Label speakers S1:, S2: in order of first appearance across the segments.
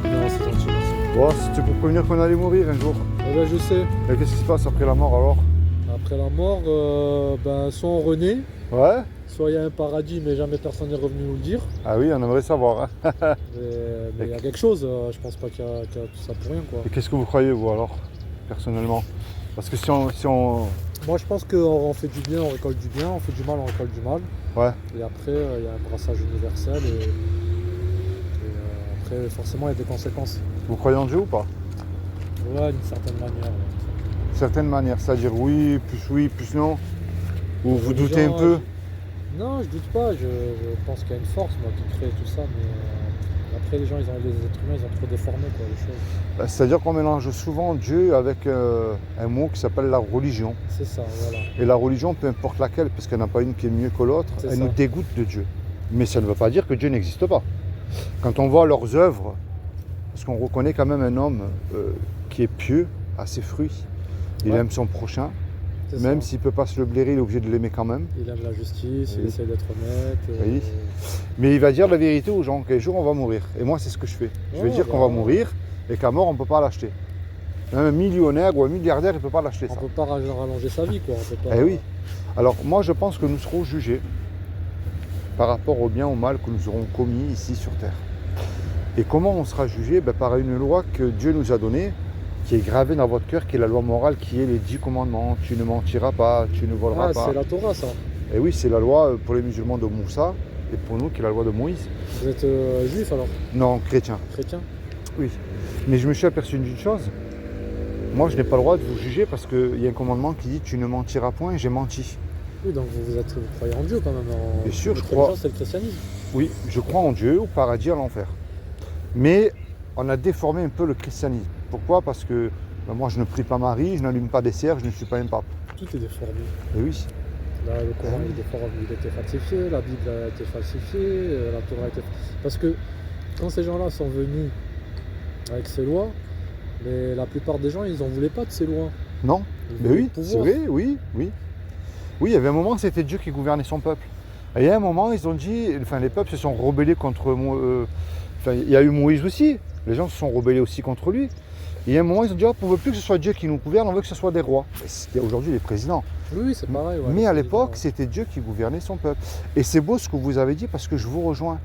S1: Non, c'est gentil, merci.
S2: Bon, c'était pour prévenir qu'on allait mourir un jour.
S1: Eh ben, je sais.
S2: Et qu'est-ce qui se passe après la mort alors?
S1: Après la mort, soit on renaît,
S2: Ouais?
S1: soit il y a un paradis, mais jamais personne n'est revenu nous le dire.
S2: Ah oui, on aimerait savoir. Hein.
S1: Mais il y a quelque chose, je pense pas qu'il y a tout ça pour rien, quoi.
S2: Et qu'est-ce que vous croyez, vous alors, personnellement? Parce que si on...
S1: Moi, je pense qu'on fait du bien, on récolte du bien, on fait du mal, on récolte du mal.
S2: Ouais.
S1: Et après, il y a un brassage universel et après, forcément, il y a des conséquences.
S2: Vous croyez en Dieu ou pas?
S1: Ouais, d'une certaine manière. Ouais.
S2: Certaines manières, c'est-à-dire oui, plus non? Ou vous doutez un peu?
S1: Non, je doute pas, je pense qu'il y a une force, moi, qui crée tout ça, mais après, les êtres humains, ils ont trop déformé, quoi, les choses.
S2: C'est-à-dire qu'on mélange souvent Dieu avec un mot qui s'appelle la religion.
S1: C'est ça, voilà.
S2: Et la religion, peu importe laquelle, parce qu'il n'y en a pas une qui est mieux que l'autre,
S1: C'est
S2: elle
S1: ça.
S2: nous dégoûte de Dieu. Mais ça ne veut pas dire que Dieu n'existe pas. Quand on voit leurs œuvres, parce qu'on reconnaît quand même un homme qui est pieux à ses fruits, il
S1: Ouais.
S2: aime son prochain,
S1: C'est
S2: même
S1: ça.
S2: s'il ne peut pas se le blairer, il est obligé de l'aimer quand même.
S1: Il aime la justice,
S2: Oui.
S1: il essaie d'être honnête.
S2: Oui. Mais il va dire la vérité aux gens, qu'un jour on va mourir. Et moi, c'est ce que je fais. Je vais
S1: Ouais,
S2: dire qu'on
S1: bah,
S2: va mourir et qu'à mort, on ne peut pas l'acheter. Même un millionnaire ou un milliardaire, il ne peut pas l'acheter
S1: on
S2: ça.
S1: peut pas rallonger sa vie, quoi. On peut pas...
S2: Eh oui. Alors moi, je pense que nous serons jugés par rapport au bien ou au mal que nous aurons commis ici sur Terre. Et comment on sera jugé? Par une loi que Dieu nous a donnée, qui est gravée dans votre cœur, qui est la loi morale, qui est les 10 commandements. Tu ne mentiras pas, tu ne voleras
S1: Ah,
S2: pas.
S1: c'est la Torah, ça.
S2: Et oui, c'est la loi pour les musulmans de Moussa, et pour nous, qui est la loi de Moïse.
S1: Vous êtes juif, alors?
S2: Non, chrétien.
S1: Chrétien?
S2: Oui. Mais je me suis aperçu d'une chose. Moi, je n'ai pas le droit de vous juger parce qu'il y a un commandement qui dit tu ne mentiras point, j'ai menti.
S1: Oui, donc vous croyez en Dieu, quand même.
S2: Bien sûr, je
S1: Votre
S2: crois.
S1: religion, c'est le christianisme.
S2: Oui, je crois en Dieu, au paradis, à l'enfer. Mais on a déformé un peu le christianisme. Pourquoi? Parce que moi, je ne prie pas Marie, je n'allume pas des cierges, je ne suis pas un pape.
S1: Tout est déformé.
S2: Et oui.
S1: Là, le Coran, il est déformé, il a été falsifié, la Bible a été falsifiée, la Torah a été... Parce que quand ces gens-là sont venus avec ces lois, mais la plupart des gens, ils n'en voulaient pas de ces lois.
S2: Non?
S1: Ils
S2: Mais
S1: voulaient
S2: oui,
S1: le
S2: c'est
S1: pouvoir.
S2: vrai, oui, oui. Oui, il y avait un moment, c'était Dieu qui gouvernait son peuple. Et il y a un moment, ils ont dit, enfin, les peuples se sont rebellés contre enfin, il y a eu Moïse aussi. Les gens se sont rebellés aussi contre lui. Et il y a un moment, ils ont dit, on ne veut plus que ce soit Dieu qui nous gouverne, on veut que ce soit des rois. Et aujourd'hui, les présidents.
S1: Oui, c'est pareil. Ouais,
S2: Mais à
S1: les
S2: l'époque,
S1: présidents,
S2: c'était Dieu qui gouvernait son peuple. Et c'est beau ce que vous avez dit parce que je vous rejoins.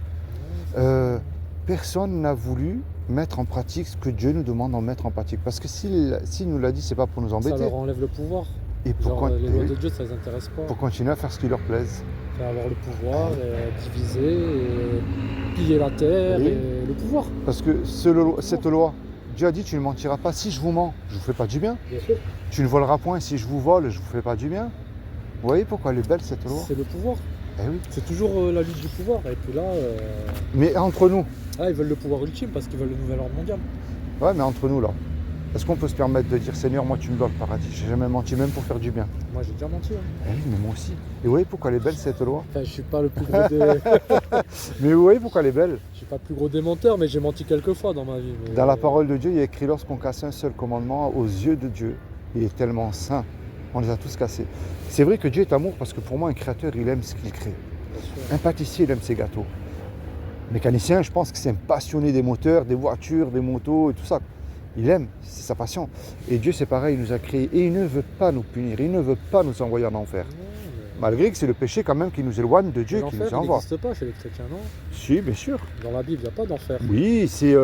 S2: Personne n'a voulu mettre en pratique ce que Dieu nous demande d'en mettre en pratique. Parce que s'il nous l'a dit, c'est pas pour nous
S1: ça
S2: embêter.
S1: leur enlève le pouvoir.
S2: Et pour,
S1: Genre, les lois
S2: oui,
S1: de Dieu, ça les intéresse pas.
S2: pour continuer à faire ce qui leur plaise.
S1: Faire avoir le pouvoir, diviser, et piller la terre,
S2: Oui.
S1: et le pouvoir.
S2: Parce que cette loi, Dieu a dit tu ne mentiras pas. Si je vous mens, je ne vous fais pas du bien.
S1: Bien sûr.
S2: Tu ne voleras point. Si je vous vole, je ne vous fais pas du bien. Vous voyez pourquoi elle est belle cette loi?
S1: C'est le pouvoir.
S2: Eh oui.
S1: C'est toujours la lutte du pouvoir. Et puis là,
S2: Mais entre nous,
S1: ils veulent le pouvoir ultime parce qu'ils veulent le nouvel ordre mondial.
S2: ouais, mais entre nous là, est-ce qu'on peut se permettre de dire Seigneur, moi tu me dois le paradis? J'ai jamais menti, même pour faire du bien.
S1: Moi, j'ai déjà menti. Hein.
S2: Eh oui, mais moi aussi. Et vous voyez pourquoi elle est belle cette loi?
S1: Enfin, je suis pas le plus gros des...
S2: Mais vous voyez pourquoi elle est belle?
S1: je suis pas le plus gros démenteur, mais j'ai menti quelques fois dans ma vie. Mais...
S2: Dans la parole de Dieu, il y a écrit lorsqu'on casse un seul commandement aux yeux de Dieu, il est tellement saint. On les a tous cassés. C'est vrai que Dieu est amour parce que pour moi, un créateur, il aime ce qu'il crée.
S1: Bien sûr.
S2: Un pâtissier, il aime ses gâteaux. Mécanicien, je pense que c'est un passionné des moteurs, des voitures, des motos et tout ça. Il aime, c'est sa passion. Et Dieu, c'est pareil, il nous a créés et il ne veut pas nous punir, il ne veut pas nous envoyer en enfer.
S1: Non, mais...
S2: Malgré que c'est le péché quand même qui nous éloigne de Dieu, qui
S1: l'enfer,
S2: nous
S1: il
S2: envoie.
S1: n'existe pas chez les chrétiens, non?
S2: Si, bien sûr.
S1: Dans la Bible, il n'y a pas d'enfer.
S2: Oui, c'est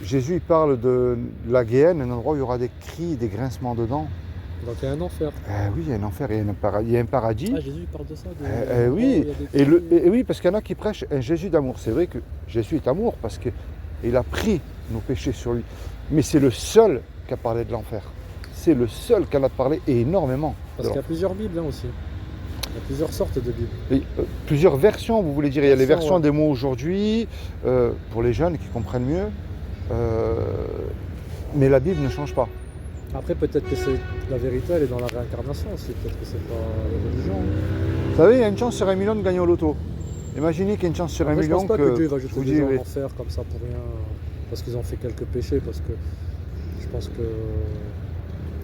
S2: Jésus il parle de la Guéhenne, un endroit où il y aura des cris, des grincements de dents.
S1: Donc il y a un enfer.
S2: Oui, il y a un enfer, il y a un paradis.
S1: Ah, Jésus il parle de ça.
S2: Oui,
S1: il y a des cris.
S2: et oui, parce qu'il y en a qui prêchent un Jésus d'amour. C'est vrai que Jésus est amour parce qu'il a pris nos péchés sur lui. Mais c'est le seul qui a parlé de l'enfer. C'est le seul qui en a parlé et énormément.
S1: Parce qu'il y a plusieurs Bibles hein, aussi. Il y a plusieurs sortes de Bibles.
S2: Et, plusieurs versions, vous voulez dire. Il y a les versions
S1: Ouais.
S2: des mots aujourd'hui, pour les jeunes qui comprennent mieux. Mais la Bible ne change pas.
S1: Après, peut-être que c'est la vérité, elle est dans la réincarnation aussi. Peut-être que c'est pas la religion.
S2: Vous savez, il y a une chance sur 1 million de gagner au loto. Imaginez qu'il y a une chance sur 1
S1: Après, je
S2: million
S1: pense pas que Dieu va
S2: vous
S1: jeter des gens
S2: direz.
S1: en enfer comme ça pour rien. Parce qu'ils ont fait quelques péchés. Parce que je pense que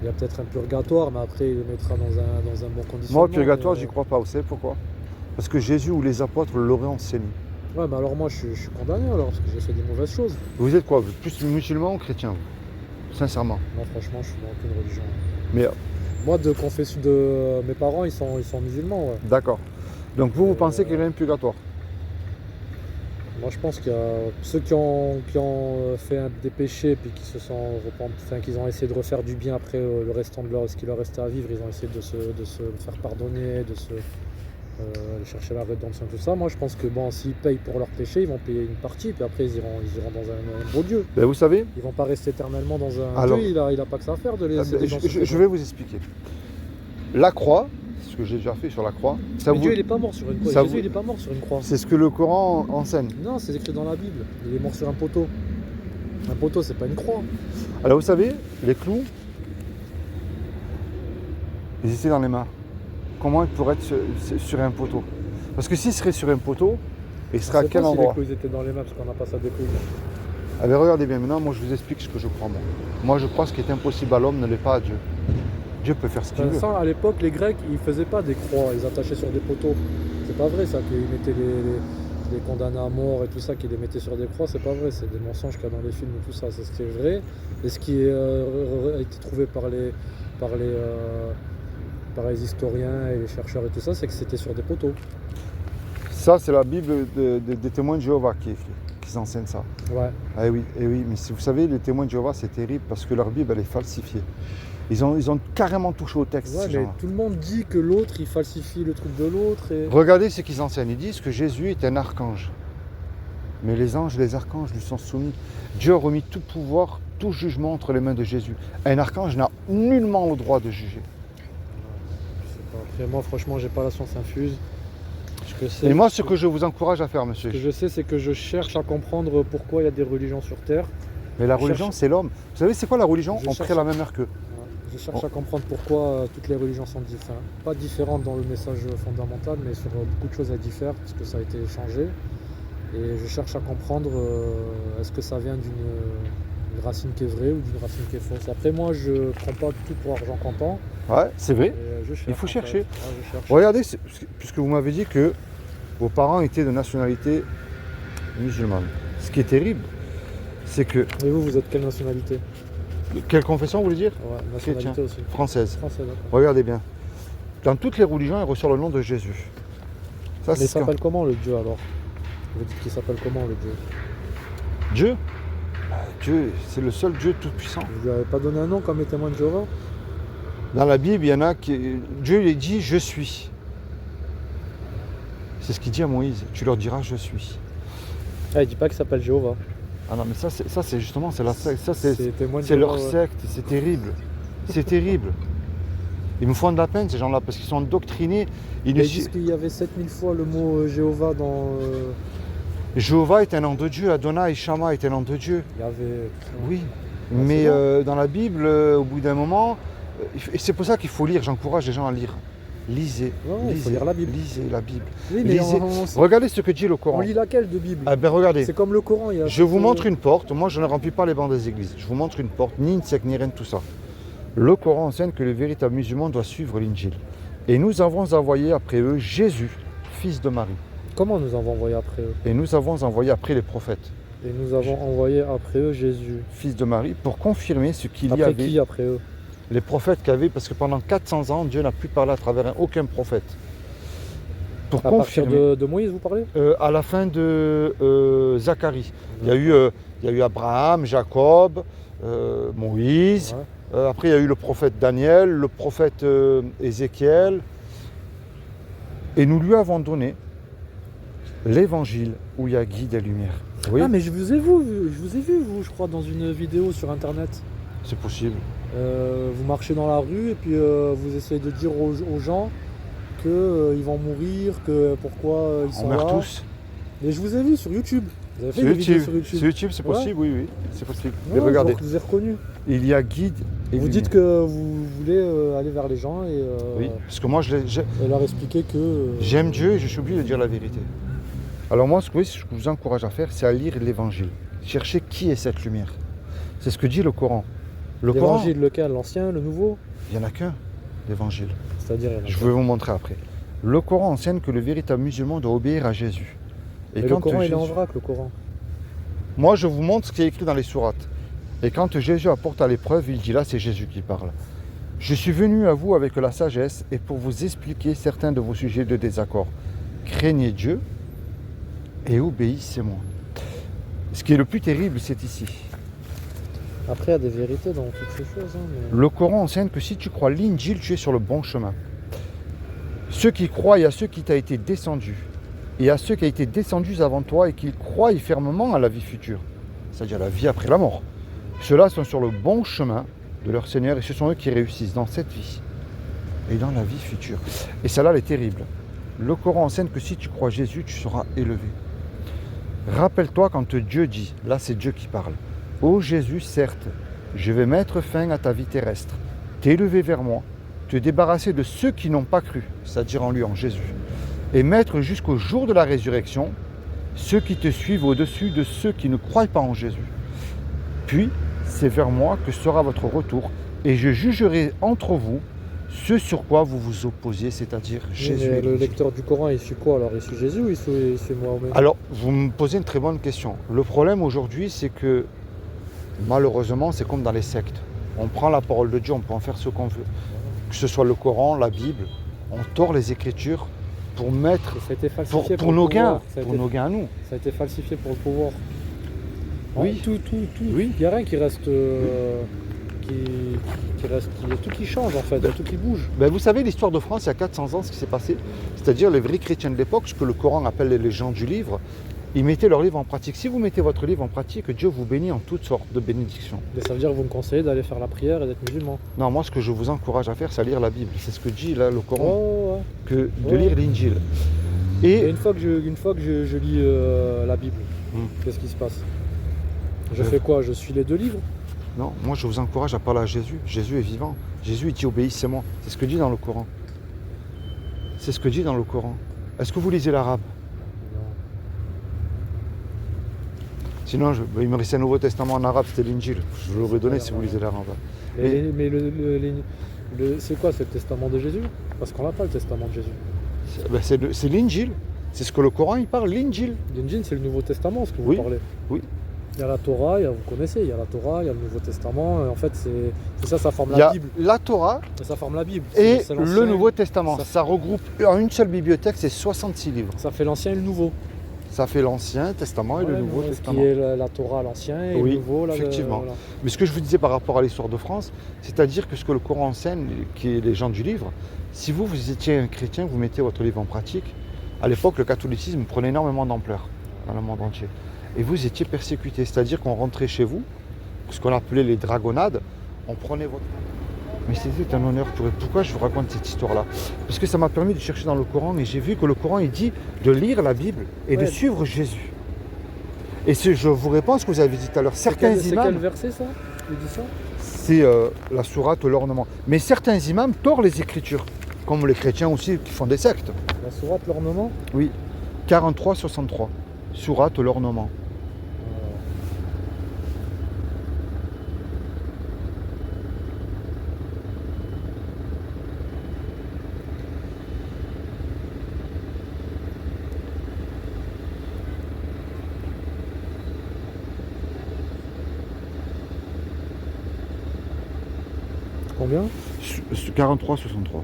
S1: il y a peut-être un purgatoire, mais après, il les mettra dans un bon conditionnement.
S2: Moi, au purgatoire,
S1: mais-
S2: j'y crois pas. Vous savez pourquoi? Parce que Jésus ou les apôtres l'auraient enseigné.
S1: Ouais, mais alors moi je suis condamné alors parce que j'ai fait des mauvaises choses.
S2: Vous êtes quoi? Vous êtes plus musulman ou chrétien, vous? Sincèrement.
S1: Moi franchement je suis dans aucune religion.
S2: Mais
S1: Moi de confession de mes parents ils sont musulmans, ouais.
S2: d'accord. Donc vous pensez qu'il y a un purgatoire?
S1: Moi je pense qu'il y a ceux qui ont fait des péchés puis qui se sont repentis, enfin qu'ils ont essayé de refaire du bien après le restant de leur ce qui leur restait à vivre, ils ont essayé de se faire pardonner, de se aller chercher la rédemption, tout ça. Moi je pense que bon s'ils payent pour leurs péchés, ils vont payer une partie, puis après ils iront dans un beau Dieu.
S2: Ben, vous savez,
S1: Ils vont pas rester éternellement dans un
S2: Alors-
S1: Dieu, il a pas que ça à faire de les
S2: ben,
S1: des gens
S2: je vais vous expliquer. La croix, ce que j'ai déjà fait sur la croix, ça
S1: Mais
S2: vous-
S1: Dieu il est pas mort sur une croix.
S2: ça
S1: Jésus
S2: vous-
S1: il est pas mort sur une croix.
S2: c'est ce que le Coran enseigne.
S1: Non, c'est écrit dans la Bible. Il est mort sur un poteau. Un poteau, c'est pas une croix.
S2: Alors vous savez, les clous, ils étaient dans les mains. Comment ils pourraient être sur un poteau? Parce que s'ils seraient sur un poteau, ils seraient à
S1: Je sais
S2: quel
S1: pas si
S2: endroit?
S1: les clous étaient dans les mains parce qu'on n'a pas ça des clous.
S2: Ah ben regardez bien, maintenant moi je vous explique ce que je crois moi. Moi je crois ce qui est impossible à l'homme ne l'est pas à Dieu. Dieu peut faire ce qu'il veut.
S1: Ça, à l'époque, les Grecs, ils faisaient pas des croix, ils attachaient sur des poteaux. C'est pas vrai ça, qu'ils mettaient les condamnés à mort et tout ça, qu'ils les mettaient sur des croix, c'est pas vrai, c'est des mensonges qu'il y a dans les films et tout ça, c'est ce qui est vrai. Et ce qui a été trouvé par les historiens et les chercheurs et tout ça, c'est que c'était sur des poteaux.
S2: Ça c'est la Bible des témoins de Jéhovah qui enseigne ça.
S1: Ouais.
S2: Ah oui, et oui, mais si vous savez, les témoins de Jéhovah c'est terrible parce que leur Bible elle est falsifiée. Ils ont carrément touché au texte.
S1: Ouais,
S2: ces
S1: mais
S2: gens-là.
S1: tout le monde dit que l'autre, il falsifie le truc de l'autre. Et...
S2: Regardez ce qu'ils enseignent. Ils disent que Jésus est un archange. Mais les anges et les archanges lui sont soumis. Dieu a remis tout pouvoir, tout jugement entre les mains de Jésus. Un archange n'a nullement le droit de juger.
S1: Je sais pas. Après, moi, franchement, j'ai pas la science infuse.
S2: Et moi, ce que je vous encourage à faire,
S1: Ce
S2: monsieur,
S1: que je sais, c'est que je cherche à comprendre pourquoi il y a des religions sur Terre.
S2: mais la
S1: je
S2: religion,
S1: cherche-
S2: c'est l'homme. Vous savez, c'est quoi la religion?
S1: Je
S2: On
S1: cherche-
S2: prie à la même heure qu'eux.
S1: Je cherche à comprendre pourquoi toutes les religions sont différentes. Pas différentes dans le message fondamental, mais sur beaucoup de choses elles diffèrent parce que ça a été changé. Et je cherche à comprendre est-ce que ça vient d'une racine qui est vraie ou d'une racine qui est fausse. Après moi je prends pas tout pour argent comptant.
S2: Ouais, c'est vrai.
S1: Et, je cherche,
S2: Il faut
S1: en fait.
S2: chercher.
S1: Ouais, je cherche.
S2: Regardez, puisque vous m'avez dit que vos parents étaient de nationalité musulmane. Ce qui est terrible, c'est que...
S1: Et vous êtes quelle nationalité?
S2: Quelle confession vous voulez dire?
S1: Ouais, nationalité
S2: Chrétien.
S1: aussi.
S2: Française.
S1: Français, d'accord.
S2: Regardez bien. Dans toutes les religions, il ressort le nom de Jésus. Ça,
S1: Mais
S2: c'est
S1: il
S2: ce qu'on-
S1: s'appelle comment le Dieu alors? Vous dites qu'il s'appelle comment le Dieu?
S2: Dieu. Dieu, c'est le seul Dieu tout-puissant.
S1: Vous lui avez pas donné un nom comme les témoins de Jéhovah?
S2: Dans la Bible, il y en a qui... Dieu lui dit « Je suis ». C'est ce qu'il dit à Moïse. Tu leur diras « Je suis
S1: Ah, il dit pas qu'il s'appelle Jéhovah. ».
S2: Ah non, mais ça, c'est justement, c'est la secte. Ça, c'est
S1: témoins de
S2: c'est leur
S1: Jéhovah, ouais.
S2: secte. C'est terrible. C'est terrible. Ils me font de la peine, ces gens-là, parce qu'ils sont endoctrinés. Ils
S1: Mais
S2: ne
S1: ils disent qu'il y avait 7000 fois le mot Jéhovah dans...
S2: Jéhovah est un nom de Dieu. Adonai, Shama est un nom de Dieu.
S1: Il y avait...
S2: Oui.
S1: Ouais,
S2: Mais
S1: c'est bon.
S2: dans la Bible, au bout d'un moment, et c'est pour ça qu'il faut lire. J'encourage les gens à lire. Lisez.
S1: Ouais, il faut
S2: lisez,
S1: lire la Bible.
S2: Lisez la Bible.
S1: Oui, mais
S2: Lisez. Regardez ce que dit le Coran.
S1: on lit laquelle de Bible?
S2: Ah ben regardez.
S1: C'est comme le Coran. Il y a
S2: Je vous montre une porte. Moi, je ne remplis pas les bancs des églises. Je vous montre une porte, ni une secte, ni rien de tout ça. Le Coran enseigne que le véritable musulman doit suivre l'Injil. Et nous avons envoyé après eux Jésus, fils de Marie.
S1: Comment nous avons envoyé après eux?
S2: Et nous avons envoyé après les prophètes,
S1: Et nous avons envoyé après eux Jésus.
S2: fils de Marie, pour confirmer ce qu'il y
S1: Après
S2: avait.
S1: qui après eux?
S2: Les prophètes qu'il y avait, parce que pendant 400 ans, Dieu n'a plus parlé à travers aucun prophète. Pour
S1: À partir
S2: confirmer.
S1: de Moïse, vous parlez?
S2: À la fin de Zacharie, il y a eu Abraham, Jacob, Moïse.
S1: Ouais.
S2: Après, il y a eu le prophète Daniel, le prophète Ézéchiel. Et nous lui avons donné l'évangile où il y a guide et lumière. Vous voyez,
S1: Ah mais je vous ai vu, vous, je crois, dans une vidéo sur internet.
S2: c'est possible.
S1: Vous marchez dans la rue et puis vous essayez de dire aux gens qu'ils vont mourir, que pourquoi ils sont
S2: On meurt
S1: là.
S2: tous.
S1: Mais je vous ai vu sur YouTube. Vous avez fait
S2: Sur
S1: des vidéos
S2: YouTube,
S1: sur YouTube.
S2: sur YouTube, c'est
S1: Ouais.
S2: possible, oui, c'est possible.
S1: Ouais,
S2: Mais regardez,
S1: je vous ai reconnu.
S2: il y a guide et
S1: Vous
S2: lumière.
S1: dites que vous voulez aller vers les gens et,
S2: Oui, parce que moi,
S1: et leur expliquer que...
S2: j'aime Dieu et je suis obligé de dire la vérité. Alors moi, ce que je vous encourage à faire, c'est à lire l'évangile. Cherchez qui est cette lumière. C'est ce que dit le Coran. Le Coran,
S1: L'évangile, lequel? L'ancien, le nouveau?
S2: il n'y en a qu'un, l'évangile.
S1: C'est-à-dire... il y en a
S2: Je
S1: pas.
S2: vais vous montrer après. Le Coran enseigne que le véritable musulman doit obéir à Jésus.
S1: Et le Coran, il est en vrac, le Coran.
S2: Moi, je vous montre ce qui est écrit dans les sourates. Et quand Jésus apporte à l'épreuve, il dit là, c'est Jésus qui parle. Je suis venu à vous avec la sagesse et pour vous expliquer certains de vos sujets de désaccord. Craignez Dieu et obéissez-moi. Ce qui est le plus terrible, c'est ici.
S1: Après, il y a des vérités dans toutes ces choses. Mais...
S2: Le Coran enseigne que si tu crois l'Injil, tu es sur le bon chemin. Ceux qui croient à ceux qui t'a été descendu, et à ceux qui ont été descendus avant toi et qui croient fermement à la vie future, c'est-à-dire la vie après la mort. Ceux-là sont sur le bon chemin de leur Seigneur et ce sont eux qui réussissent dans cette vie et dans la vie future. Et celle-là, elle est terrible. Le Coran enseigne que si tu crois Jésus, tu seras élevé. Rappelle-toi quand Dieu dit, là c'est Dieu qui parle, « Ô Jésus, certes, je vais mettre fin à ta vie terrestre, t'élever vers moi, te débarrasser de ceux qui n'ont pas cru, c'est-à-dire en lui, en Jésus, et mettre jusqu'au jour de la résurrection ceux qui te suivent au-dessus de ceux qui ne croient pas en Jésus. Puis, c'est vers moi que sera votre retour, et je jugerai entre vous ce sur quoi vous vous opposiez, c'est-à-dire Jésus.
S1: Mais le lecteur du Coran, il suit quoi alors? Il suit Jésus ou il suit Mohamed?
S2: Alors, vous me posez une très bonne question. Le problème aujourd'hui, c'est que malheureusement, c'est comme dans les sectes. On prend la parole de Dieu, on peut en faire ce qu'on veut. Que ce soit le Coran, la Bible, on tord les Écritures pour mettre, pour nos gains, nos gains à nous.
S1: Ça a été falsifié pour le pouvoir.
S2: Oui.
S1: Tout.
S2: Oui.
S1: Il n'y a rien qui reste, il y a tout qui change en fait, il y a tout qui bouge.
S2: Ben vous savez, l'histoire de France, il y a 400 ans, ce qui s'est passé, c'est-à-dire les vrais chrétiens de l'époque, ce que le Coran appelle les gens du livre, ils mettaient leur livre en pratique. Si vous mettez votre livre en pratique, Dieu vous bénit en toutes sortes de bénédictions.
S1: Mais ça veut dire que vous me conseillez d'aller faire la prière et d'être musulman?
S2: Non, moi ce que je vous encourage à faire, c'est à lire la Bible. C'est ce que dit là le Coran,
S1: ouais.
S2: que de lire l'Injil.
S1: Et une fois que je lis la Bible, qu'est-ce qui se passe? Je fais quoi? Je suis les deux livres?
S2: Non, moi je vous encourage à parler à Jésus. Jésus est vivant. Jésus il dit obéissez-moi. C'est ce que dit dans le Coran. C'est ce que dit dans le Coran. Est-ce que vous lisez l'arabe?
S1: Non.
S2: Sinon, il me restait un Nouveau Testament en arabe, c'était l'Injil. Je vous l'aurais donné si vous lisez l'arabe.
S1: Mais c'est quoi? C'est le testament de Jésus? Parce qu'on n'a pas le testament de Jésus.
S2: C'est l'Injil. C'est ce que le Coran il parle, l'Injil.
S1: L'Injil, c'est le Nouveau Testament, ce que vous parlez.
S2: Oui.
S1: Il y a la Torah, vous connaissez, il y a la Torah, il y a le Nouveau Testament. En fait, c'est ça forme la Bible.
S2: La Torah
S1: ça forme la Bible.
S2: Et le Nouveau Testament. Ça regroupe en une seule bibliothèque, c'est 66 livres.
S1: Ça fait l'Ancien et le Nouveau.
S2: Ça fait l'Ancien Testament et le Nouveau Testament.
S1: Qui est la Torah, l'Ancien et le Nouveau.
S2: Effectivement. Voilà. Mais ce que je vous disais par rapport à l'histoire de France, c'est-à-dire que ce que le Coran enseigne, qui est les gens du livre, si vous étiez un chrétien, vous mettez votre livre en pratique, à l'époque, le catholicisme prenait énormément d'ampleur dans le monde entier. Et vous étiez persécutés, c'est-à-dire qu'on rentrait chez vous, ce qu'on appelait les dragonnades, on prenait votre... Mais c'était un honneur pour eux. Pourquoi je vous raconte cette histoire-là? Parce que ça m'a permis de chercher dans le Coran et j'ai vu que le Coran il dit de lire la Bible et de suivre Jésus. Et je vous réponds ce que vous avez dit tout à l'heure. Certains imams...
S1: C'est quel verset ça? Il dit ça?
S2: C'est la sourate, l'ornement. Mais certains imams tordent les Écritures, comme les chrétiens aussi qui font des sectes.
S1: La sourate, l'ornement?
S2: Oui, 43-63. Sourate, l'ornement.
S1: Combien?
S2: 43-63.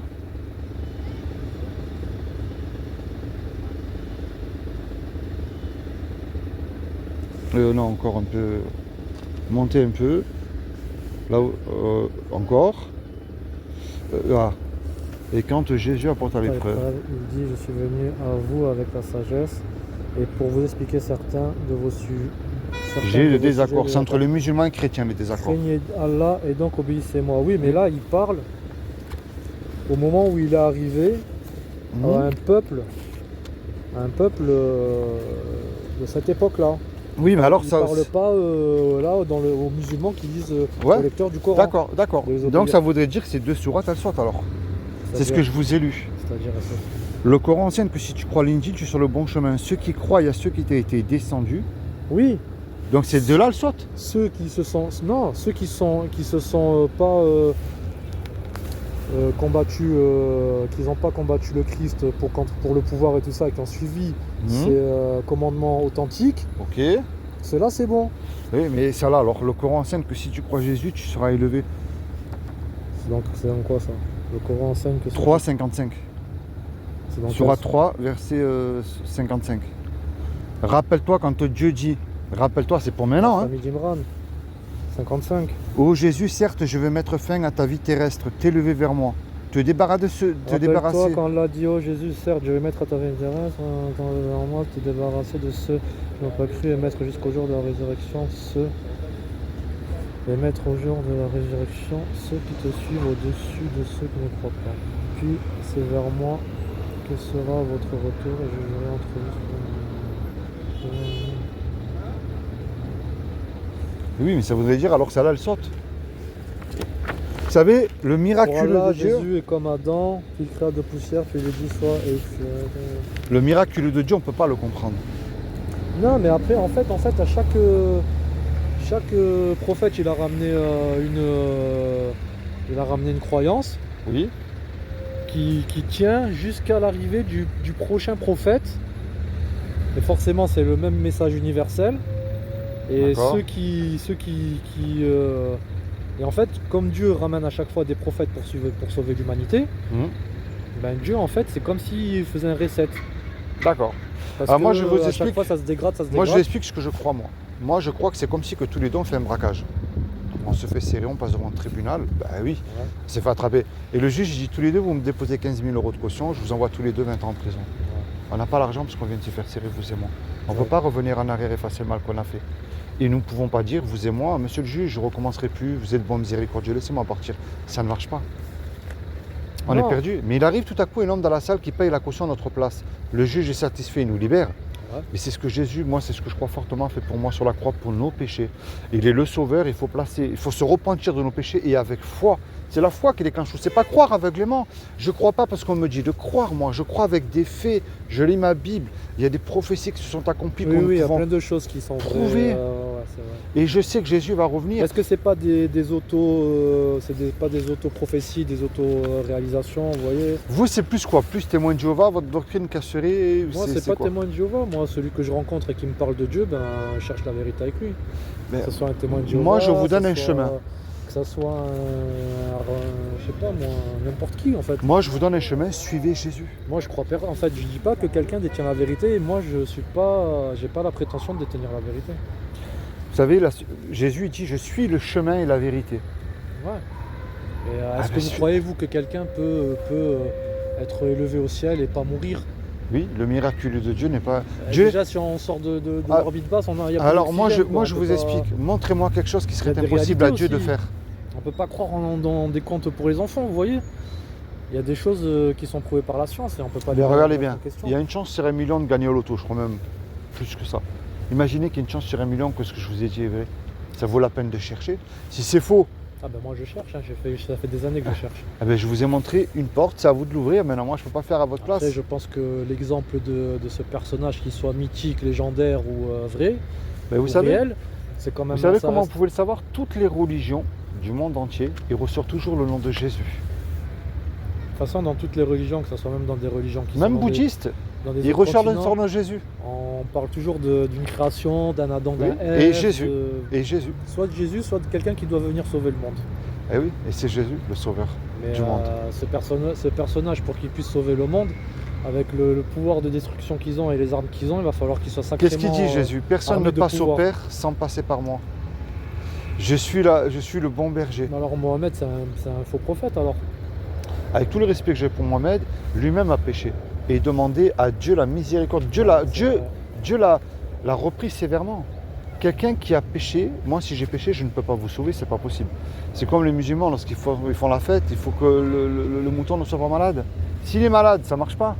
S2: Non, encore un peu. Monter un peu. Là, encore. Là. Et quand Jésus apporte à l'épreuve.
S1: Il dit, je suis venu à vous avec la sagesse et pour vous expliquer certains de vos sujets.
S2: J'ai le désaccord. C'est entre les musulmans et les chrétiens, les désaccords.
S1: Craignez Allah et donc obéissez-moi. Oui, mais là, il parle au moment où il est arrivé à un peuple de cette époque-là.
S2: Oui, mais alors
S1: il
S2: ça.
S1: Il ne parle pas là aux musulmans qui disent aux lecteurs du Coran.
S2: D'accord. Donc ça voudrait dire que c'est deux sourates à sorte alors. C'est ce que je vous ai lu.
S1: C'est-à-dire ça.
S2: Le Coran enseigne que si tu crois l'Injil, tu es sur le bon chemin. Ceux qui croient, il y a ceux qui t'ont été descendus.
S1: Oui.
S2: Donc c'est de là le soit.
S1: Ceux qui se sont pas qu'ils n'ont pas combattu le Christ pour le pouvoir et tout ça, et qui ont suivi ses commandements authentiques,
S2: Ok.
S1: cela c'est bon.
S2: Oui, mais ça là, alors le Coran enseigne que si tu crois Jésus, tu seras élevé.
S1: C'est dans quoi ça? Le Coran enseigne que
S2: 3,55.
S1: c'est dans
S2: Surah
S1: quel-
S2: 3, verset 55. Rappelle-toi quand Dieu dit, rappelle-toi, c'est pour maintenant, hein.
S1: Famille d'Imran, 55.
S2: Ô Jésus, certes, je vais mettre fin à ta vie terrestre, t'élever vers moi, te débarrasser.
S1: Rappelle-toi quand Allah dit, oh Jésus, certes, je vais mettre à ta vie terrestre, en moi, te débarrasser de ceux qui n'ont pas cru et mettre jusqu'au jour de la résurrection et mettre au jour de la résurrection ceux qui te suivent au-dessus de ceux qui ne croient pas. Puis c'est vers moi que sera votre retour et je jugerai entre vous.
S2: Oui, mais ça voudrait dire alors que ça là, elle saute. Vous savez, le
S1: Pour
S2: miraculeux
S1: Allah,
S2: de Dieu,
S1: Jésus est comme Adam, qu'il créa de poussière, puis il dit soit et
S2: le miraculeux de Dieu, on ne peut pas le comprendre.
S1: Non, mais après, en fait, à chaque prophète, il a ramené une croyance
S2: Oui.
S1: qui tient jusqu'à l'arrivée du prochain prophète. Et forcément, c'est le même message universel. Et
S2: D'accord.
S1: et en fait, comme Dieu ramène à chaque fois des prophètes pour sauver l'humanité, ben Dieu, en fait, c'est comme s'il faisait un reset.
S2: D'accord.
S1: Parce
S2: Alors
S1: que
S2: moi, je vous
S1: à chaque
S2: explique.
S1: fois, ça se dégrade.
S2: Moi, je vous explique ce que je crois, moi. Moi, je crois que c'est comme si que tous les deux, on fait un braquage. On se fait serrer, on passe devant le tribunal. Ben oui,
S1: Ouais.
S2: on s'est fait attraper. Et le juge, il dit tous les deux, vous me déposez 15 000 € de caution, je vous envoie tous les deux 20 ans en prison. On n'a pas l'argent parce qu'on vient de se faire serrer, vous et moi. On ne peut
S1: Ouais.
S2: pas revenir en arrière et effacer le mal qu'on a fait. Et nous ne pouvons pas dire, vous et moi, monsieur le juge, je ne recommencerai plus, vous êtes bon miséricordieux, laissez-moi partir. Ça ne marche pas. On
S1: Non.
S2: est perdu. Mais il arrive tout à coup un homme dans la salle qui paye la caution à notre place. Le juge est satisfait, il nous libère.
S1: Ouais.
S2: Mais c'est ce que Jésus, moi c'est ce que je crois fortement, fait pour moi sur la croix pour nos péchés. Il est le sauveur, il faut se repentir de nos péchés et avec foi. C'est la foi qui déclenche tout. C'est pas croire aveuglément. Je crois pas parce qu'on me dit de croire, moi. Je crois avec des faits. Je lis ma Bible. Il y a des prophéties qui se sont accomplies.
S1: Oui,
S2: qu'on
S1: il y a
S2: pouvant-
S1: plein de choses qui sont vraies.
S2: prouver.
S1: Ouais, c'est vrai.
S2: Et je sais que Jésus va revenir.
S1: Est-ce que c'est pas pas des auto-prophéties, des auto-réalisations, vous voyez?
S2: Vous, c'est plus quoi? Plus témoin de Jéhovah, votre doctrine casserée?
S1: Moi, c'est pas
S2: quoi?
S1: témoin de Jéhovah. Moi, celui que je rencontre et qui me parle de Dieu, ben, je cherche la vérité avec lui.
S2: Mais
S1: Que ce soit un témoin de Jéhovah.
S2: moi, je vous donne
S1: que
S2: un
S1: ce
S2: chemin.
S1: Que ça soit je sais pas moi, n'importe qui en fait.
S2: Moi, je vous donne un chemin, suivez Jésus.
S1: Moi, je crois en fait, je dis pas que quelqu'un détient la vérité. Et moi, j'ai pas la prétention de détenir la vérité.
S2: Vous savez, Jésus il dit, je suis le chemin et la vérité.
S1: Ouais. Et est-ce que
S2: bien
S1: vous
S2: sûr.
S1: croyez-vous que quelqu'un peut être élevé au ciel et pas mourir?
S2: Oui, le miraculeux de Dieu n'est pas...
S1: Euh,
S2: Dieu...
S1: Déjà, si on sort de
S2: Ah.
S1: l'orbite basse, il y a pas
S2: Alors moi,
S1: d'oxygène, quoi.
S2: je vous explique. Montrez-moi quelque chose qui
S1: Il y a
S2: serait
S1: des
S2: impossible à
S1: réalités
S2: Dieu de
S1: aussi.
S2: faire.
S1: On peut pas croire dans des contes pour les enfants, vous voyez. Il y a des choses qui sont prouvées par la science et on peut pas
S2: Mais
S1: les
S2: regardez
S1: remettre
S2: bien,
S1: en question.
S2: il y a une chance sur 1 million de gagner au loto, je crois même plus que ça. Imaginez qu'il y a une chance sur 1 million que ce que je vous ai dit est vrai. Ça vaut la peine de chercher. Si c'est faux,
S1: Ah ben moi je cherche, hein. Ça fait des années que je cherche.
S2: eh ben, je vous ai montré une porte, c'est à vous de l'ouvrir. Maintenant, moi, je ne peux pas faire à votre
S1: Après,
S2: place.
S1: je pense que l'exemple de ce personnage, qu'il soit mythique, légendaire ou vrai,
S2: Ben,
S1: ou
S2: vous savez,
S1: réel, c'est quand même...
S2: vous savez
S1: ça
S2: comment
S1: reste-
S2: vous pouvez le savoir? Toutes les religions du monde entier, ils ressortent toujours le nom de Jésus.
S1: De toute façon, dans toutes les religions, que ce soit même dans des religions qui
S2: Même
S1: sont dans
S2: bouddhistes,
S1: dans des
S2: ils
S1: autres
S2: ressortent le
S1: continents,
S2: nom de Jésus.
S1: on parle toujours d'une création, d'un Adam,
S2: Oui,
S1: d'un
S2: et
S1: Ève,
S2: Jésus. Et Jésus.
S1: soit de Jésus, soit de quelqu'un qui doit venir sauver le monde.
S2: Eh oui, et c'est Jésus, le sauveur.
S1: Mais
S2: Du monde.
S1: ce personnage, pour qu'il puisse sauver le monde, avec le pouvoir de destruction qu'ils ont et les armes qu'ils ont, il va falloir qu'il soit sacrément...
S2: Qu'est-ce qu'il dit Jésus? Personne
S1: armé
S2: ne
S1: de
S2: passe au
S1: pouvoir.
S2: Père sans passer par moi. Je suis le bon berger.
S1: Alors Mohamed, c'est un faux prophète alors.
S2: Avec tout le respect que j'ai pour Mohamed, lui-même a péché et demandé à Dieu la miséricorde. Dieu l'a repris sévèrement. Quelqu'un qui a péché, moi si j'ai péché, je ne peux pas vous sauver, c'est pas possible. C'est comme les musulmans, lorsqu'ils font la fête, il faut que le mouton ne soit pas malade. S'il est malade, ça ne marche pas.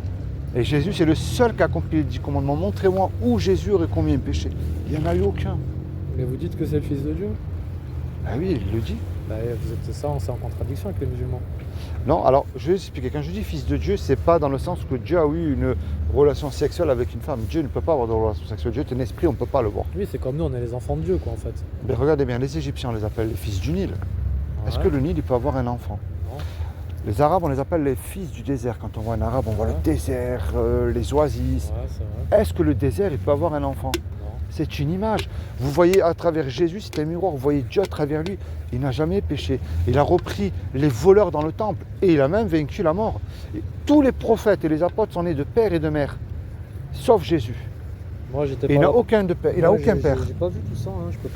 S2: Et Jésus, c'est le seul qui a accompli les 10 commandements. Montrez-moi où Jésus aurait commis un péché. Il n'y en a eu aucun.
S1: Mais vous dites que c'est le fils de Dieu?
S2: Ah oui, il le dit.
S1: Bah, c'est en contradiction avec les musulmans.
S2: Non, alors je vais vous expliquer. Quand je dis fils de Dieu, c'est pas dans le sens que Dieu a eu une relation sexuelle avec une femme. Dieu ne peut pas avoir de relation sexuelle. Dieu est un esprit, on ne peut pas le voir.
S1: Oui, c'est comme nous, on est les enfants de Dieu quoi en fait.
S2: Mais regardez bien, les Égyptiens, on les appelle les fils du Nil. Est-ce
S1: Ouais.
S2: que le Nil, il peut avoir un enfant?
S1: Non.
S2: Les Arabes, on les appelle les fils du désert. Quand on voit un Arabe, on voit le désert, les oasis.
S1: Ouais, c'est vrai.
S2: Est-ce que le désert, il peut avoir un enfant?
S1: Non.
S2: C'est une image. Vous voyez à travers Jésus, c'est un miroir. Vous voyez Dieu à travers lui. Il n'a jamais péché. Il a repris les voleurs dans le temple et il a même vaincu la mort. Et tous les prophètes et les apôtres sont nés de père et de mère, sauf Jésus.
S1: Moi, j'étais
S2: Et il
S1: pas
S2: n'a
S1: là.
S2: aucun de père. Il n'a
S1: Moi,
S2: aucun père.
S1: J'ai pas vu tout ça. Hein. Je peux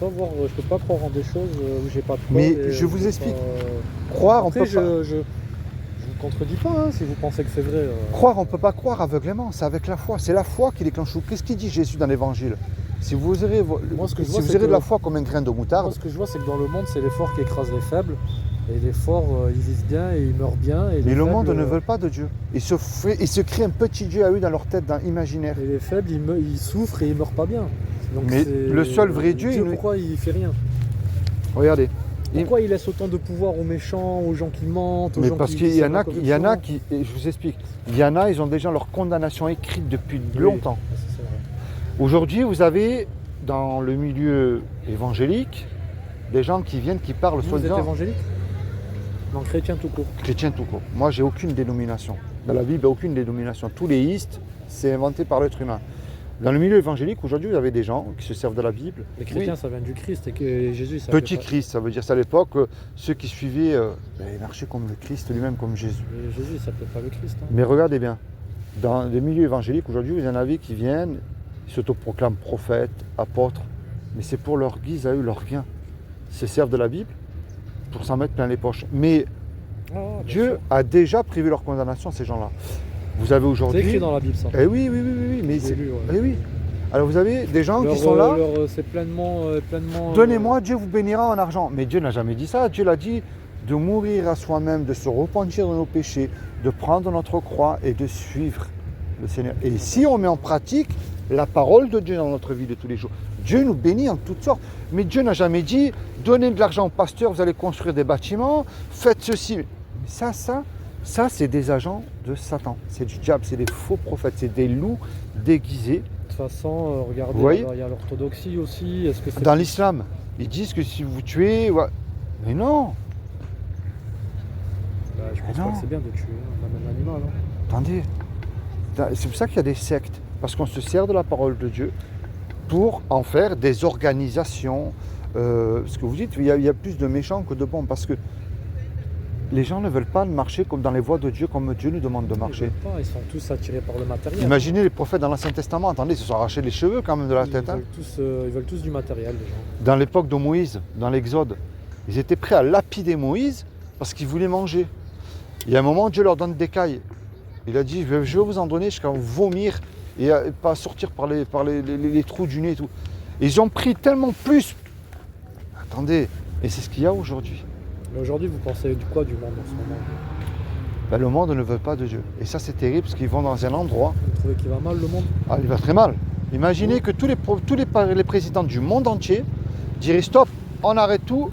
S1: pas croire en des choses où j'ai pas de preuves.
S2: Mais
S1: et
S2: je vous
S1: j'ai
S2: explique.
S1: pas-
S2: Croire, on
S1: Après,
S2: peut
S1: je
S2: pas.
S1: vous contredis pas hein, si vous pensez que c'est vrai.
S2: Croire, on ne peut pas croire aveuglément. C'est avec la foi. C'est la foi qui déclenche tout. Qu'est-ce qu'il dit Jésus dans l'Évangile? Si vous aurez,
S1: Moi, ce que je
S2: si
S1: vois,
S2: vous
S1: c'est
S2: aurez de
S1: que-
S2: la foi comme un grain de
S1: Moi,
S2: moutarde,
S1: ce que je vois, c'est que dans le monde, c'est les forts qui écrasent les faibles. Et les forts, ils vivent bien et ils meurent bien. Et
S2: mais
S1: les
S2: le
S1: faibles,
S2: monde ne veut pas de Dieu. Ils se créent un petit Dieu à eux dans leur tête, dans imaginaire.
S1: Et les faibles, ils souffrent et ils meurent pas bien. Donc
S2: Mais
S1: c'est-
S2: le seul vrai Dieu, il nous-
S1: pourquoi il fait rien?
S2: Regardez.
S1: Pourquoi il laisse autant de pouvoir aux méchants, aux gens qui mentent, aux
S2: Mais
S1: gens
S2: parce
S1: qui
S2: qu'il y en a,
S1: qui
S2: il y en a qui, et je vous explique, il y en a, ils ont déjà leur condamnation écrite depuis longtemps.
S1: C'est vrai.
S2: Aujourd'hui, vous avez dans le milieu évangélique des gens qui viennent, qui parlent
S1: Vous êtes
S2: soi-disant
S1: évangélique? Non, chrétien tout court.
S2: chrétiens tout court. Moi, j'ai aucune dénomination. Dans la Bible, il n'y a aucune dénomination. Tous les istes, c'est inventé par l'être humain. Dans le milieu évangélique, aujourd'hui, vous avez des gens qui se servent de la Bible.
S1: Les chrétiens,
S2: Oui.
S1: ça vient du Christ et que Jésus, il s'appelait
S2: Petit
S1: pas-
S2: Christ, ça veut dire ça à l'époque, ceux qui suivaient, ils marchaient comme le Christ lui-même, comme Jésus.
S1: Mais Jésus, il s'appelait pas le Christ. Hein.
S2: Mais regardez bien, dans les milieux évangéliques, aujourd'hui, vous en avez qui viennent, ils s'autoproclament prophètes, apôtres, mais c'est pour leur guise à eux, leur gain. Ils se servent de la Bible pour s'en mettre plein les poches. Mais
S1: Ah, bien
S2: Dieu
S1: sûr.
S2: a déjà prévu leur condamnation, ces gens-là. Vous avez
S1: C'est
S2: aujourd'hui...
S1: écrit dans la Bible, ça.
S2: Eh oui, oui, oui, oui, oui, mais
S1: J'ai
S2: c'est...
S1: lu, ouais.
S2: Eh oui. Alors vous avez des gens
S1: Leur,
S2: qui sont là,
S1: c'est pleinement.
S2: donnez-moi, Dieu vous bénira en argent. Mais Dieu n'a jamais dit ça. Dieu l'a dit de mourir à soi-même, de se repentir de nos péchés, de prendre notre croix et de suivre le Seigneur. Et si on met en pratique la parole de Dieu dans notre vie de tous les jours, Dieu nous bénit en toutes sortes. Mais Dieu n'a jamais dit, donnez de l'argent au pasteur, vous allez construire des bâtiments, faites ceci. Mais ça c'est des agents de Satan. C'est du diable, c'est des faux prophètes, c'est des loups déguisés.
S1: De toute façon, regardez,
S2: Vous voyez
S1: alors, il y a l'orthodoxie aussi. Est-ce que c'est
S2: Dans l'islam, ils disent que si vous tuez... ouais. Mais non,
S1: Bah, je pense
S2: Mais
S1: pas
S2: non.
S1: que c'est bien de tuer même un animal. Hein.
S2: attendez. C'est pour ça qu'il y a des sectes. Parce qu'on se sert de la parole de Dieu pour en faire des organisations. Ce que vous dites, il y a plus de méchants que de bons. Parce que les gens ne veulent pas marcher comme dans les voies de Dieu, comme Dieu nous demande de
S1: Ils
S2: marcher.
S1: veulent pas, ils sont tous attirés par le matériel.
S2: Imaginez les prophètes dans l'Ancien Testament. Attendez, ils se sont arrachés les cheveux quand même de la
S1: Ils
S2: tête. hein.
S1: veulent tous du matériel, les gens.
S2: Dans l'époque de Moïse, dans l'Exode, ils étaient prêts à lapider Moïse parce qu'ils voulaient manger. Il y a un moment, Dieu leur donne des cailles. Il a dit, je vais vous en donner jusqu'à vous vomir et pas sortir par les trous du nez et tout. Et ils ont pris tellement plus. Attendez, et c'est ce qu'il y a aujourd'hui.
S1: Mais aujourd'hui, vous pensez du quoi du monde en ce moment?
S2: Ben, le monde ne veut pas de Dieu. Et ça, c'est terrible parce qu'ils vont dans un endroit.
S1: Vous trouvez qu'il va mal le monde?
S2: Ah, il va très mal. Imaginez que tous les présidents du monde entier diraient stop, on arrête tout,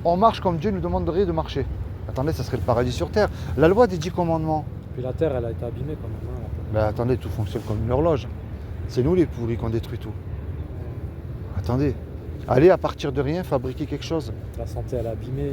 S2: on marche comme Dieu nous demanderait de marcher. Attendez, ça serait le paradis sur terre. La loi des 10 commandements.
S1: Puis la terre, elle a été abîmée quand même. Hein.
S2: Ben attendez, tout fonctionne comme une horloge. C'est nous les pourris qu'on détruit tout. Attendez. Allez à partir de rien fabriquer quelque chose.
S1: La santé, elle est abîmée.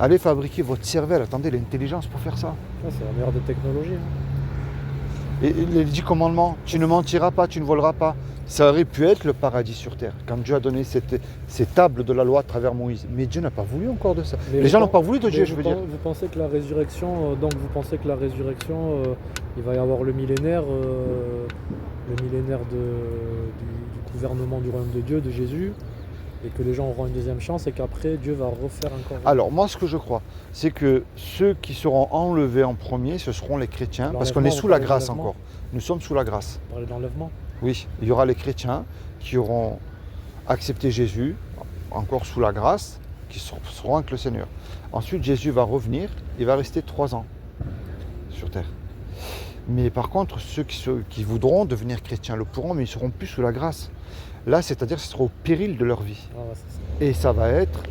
S2: Allez fabriquer votre cervelle. Attendez, l'intelligence pour faire ça.
S1: Ouais, c'est la meilleure des technologies. Hein.
S2: Et les 10 commandements, tu ne mentiras pas, tu ne voleras pas. Ça aurait pu être le paradis sur terre, quand Dieu a donné ces tables de la loi à travers Moïse. Mais Dieu n'a pas voulu encore de ça.
S1: Mais
S2: Les gens
S1: vous
S2: n'ont pas voulu de
S1: Mais
S2: Dieu, je veux dire.
S1: Vous pensez que la résurrection, il va y avoir le millénaire du gouvernement du royaume de Dieu, de Jésus, et que les gens auront une deuxième chance, et qu'après Dieu va refaire encore.
S2: Alors moi ce que je crois, c'est que ceux qui seront enlevés en premier, ce seront les chrétiens, parce qu'on est
S1: L'enlèvement,
S2: sous
S1: vous
S2: la
S1: parlez
S2: grâce
S1: d'enlèvement
S2: encore. Nous sommes sous la grâce.
S1: Vous parlez d'enlèvement.
S2: Oui, il y aura les chrétiens qui auront accepté Jésus, encore sous la grâce, qui seront avec le Seigneur. Ensuite, Jésus va revenir, il va rester 3 ans sur terre. Mais par contre, ceux qui voudront devenir chrétiens le pourront, mais ils ne seront plus sous la grâce. Là, c'est-à-dire que ce sera au péril de leur vie.
S1: Ah ouais, c'est ça.
S2: Et ça va être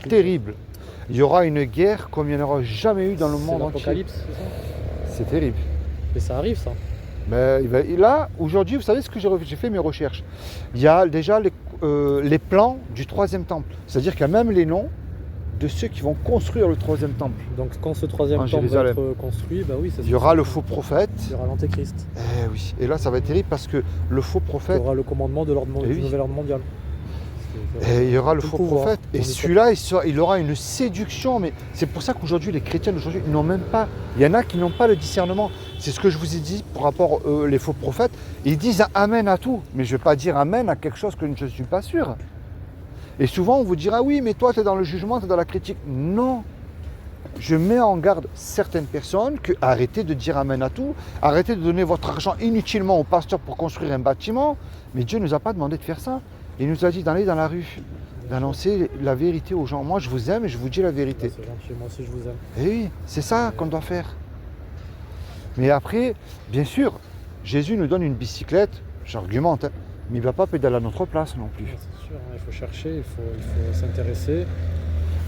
S2: terrible. Il y aura une guerre comme il n'y en aura jamais eu dans le
S1: C'est
S2: monde entier.
S1: l'Apocalypse, c'est ça?
S2: C'est terrible.
S1: Et ça arrive, ça.
S2: Mais là, aujourd'hui, vous savez ce que j'ai fait mes recherches. Il y a déjà les plans du 3e temple. C'est-à-dire qu'il y a même les noms de ceux qui vont construire le troisième temple.
S1: Donc quand ce troisième
S2: En
S1: temple va
S2: Jérusalem.
S1: être construit, bah oui, c'est
S2: Il y aura le faux prophète.
S1: Il y aura l'antéchrist.
S2: Eh oui. Et là, ça va être terrible parce que le faux
S1: Il y
S2: prophète,
S1: aura le commandement de l'ordre
S2: Eh
S1: du
S2: oui.
S1: nouvel ordre mondial.
S2: et il y aura le
S1: Tout
S2: faux
S1: pouvoir.
S2: prophète.
S1: On
S2: Et
S1: y
S2: celui-là, il aura une séduction. Mais c'est pour ça qu'aujourd'hui, les chrétiens d'aujourd'hui, ils n'ont même pas. Il y en a qui n'ont pas le discernement. C'est ce que je vous ai dit par rapport les faux prophètes. Ils disent amen à tout. Mais je ne vais pas dire amen à quelque chose que je ne suis pas sûr. Et souvent, on vous dira oui, mais toi, tu es dans le jugement, tu es dans la critique. Non. Je mets en garde certaines personnes que arrêtez de dire amen à tout, arrêtez de donner votre argent inutilement au pasteur pour construire un bâtiment. Mais Dieu ne nous a pas demandé de faire ça. Il nous a dit d'aller dans la rue, d'annoncer la vérité aux gens. Moi, je vous aime et je vous dis la vérité.
S1: C'est gentil, moi aussi je vous aime.
S2: Et oui, c'est ça qu'on doit faire. Mais après, bien sûr, Jésus nous donne une bicyclette, j'argumente, hein, mais il ne va pas pédaler à notre place non plus.
S1: Ouais, c'est sûr, hein, il faut chercher, il faut s'intéresser.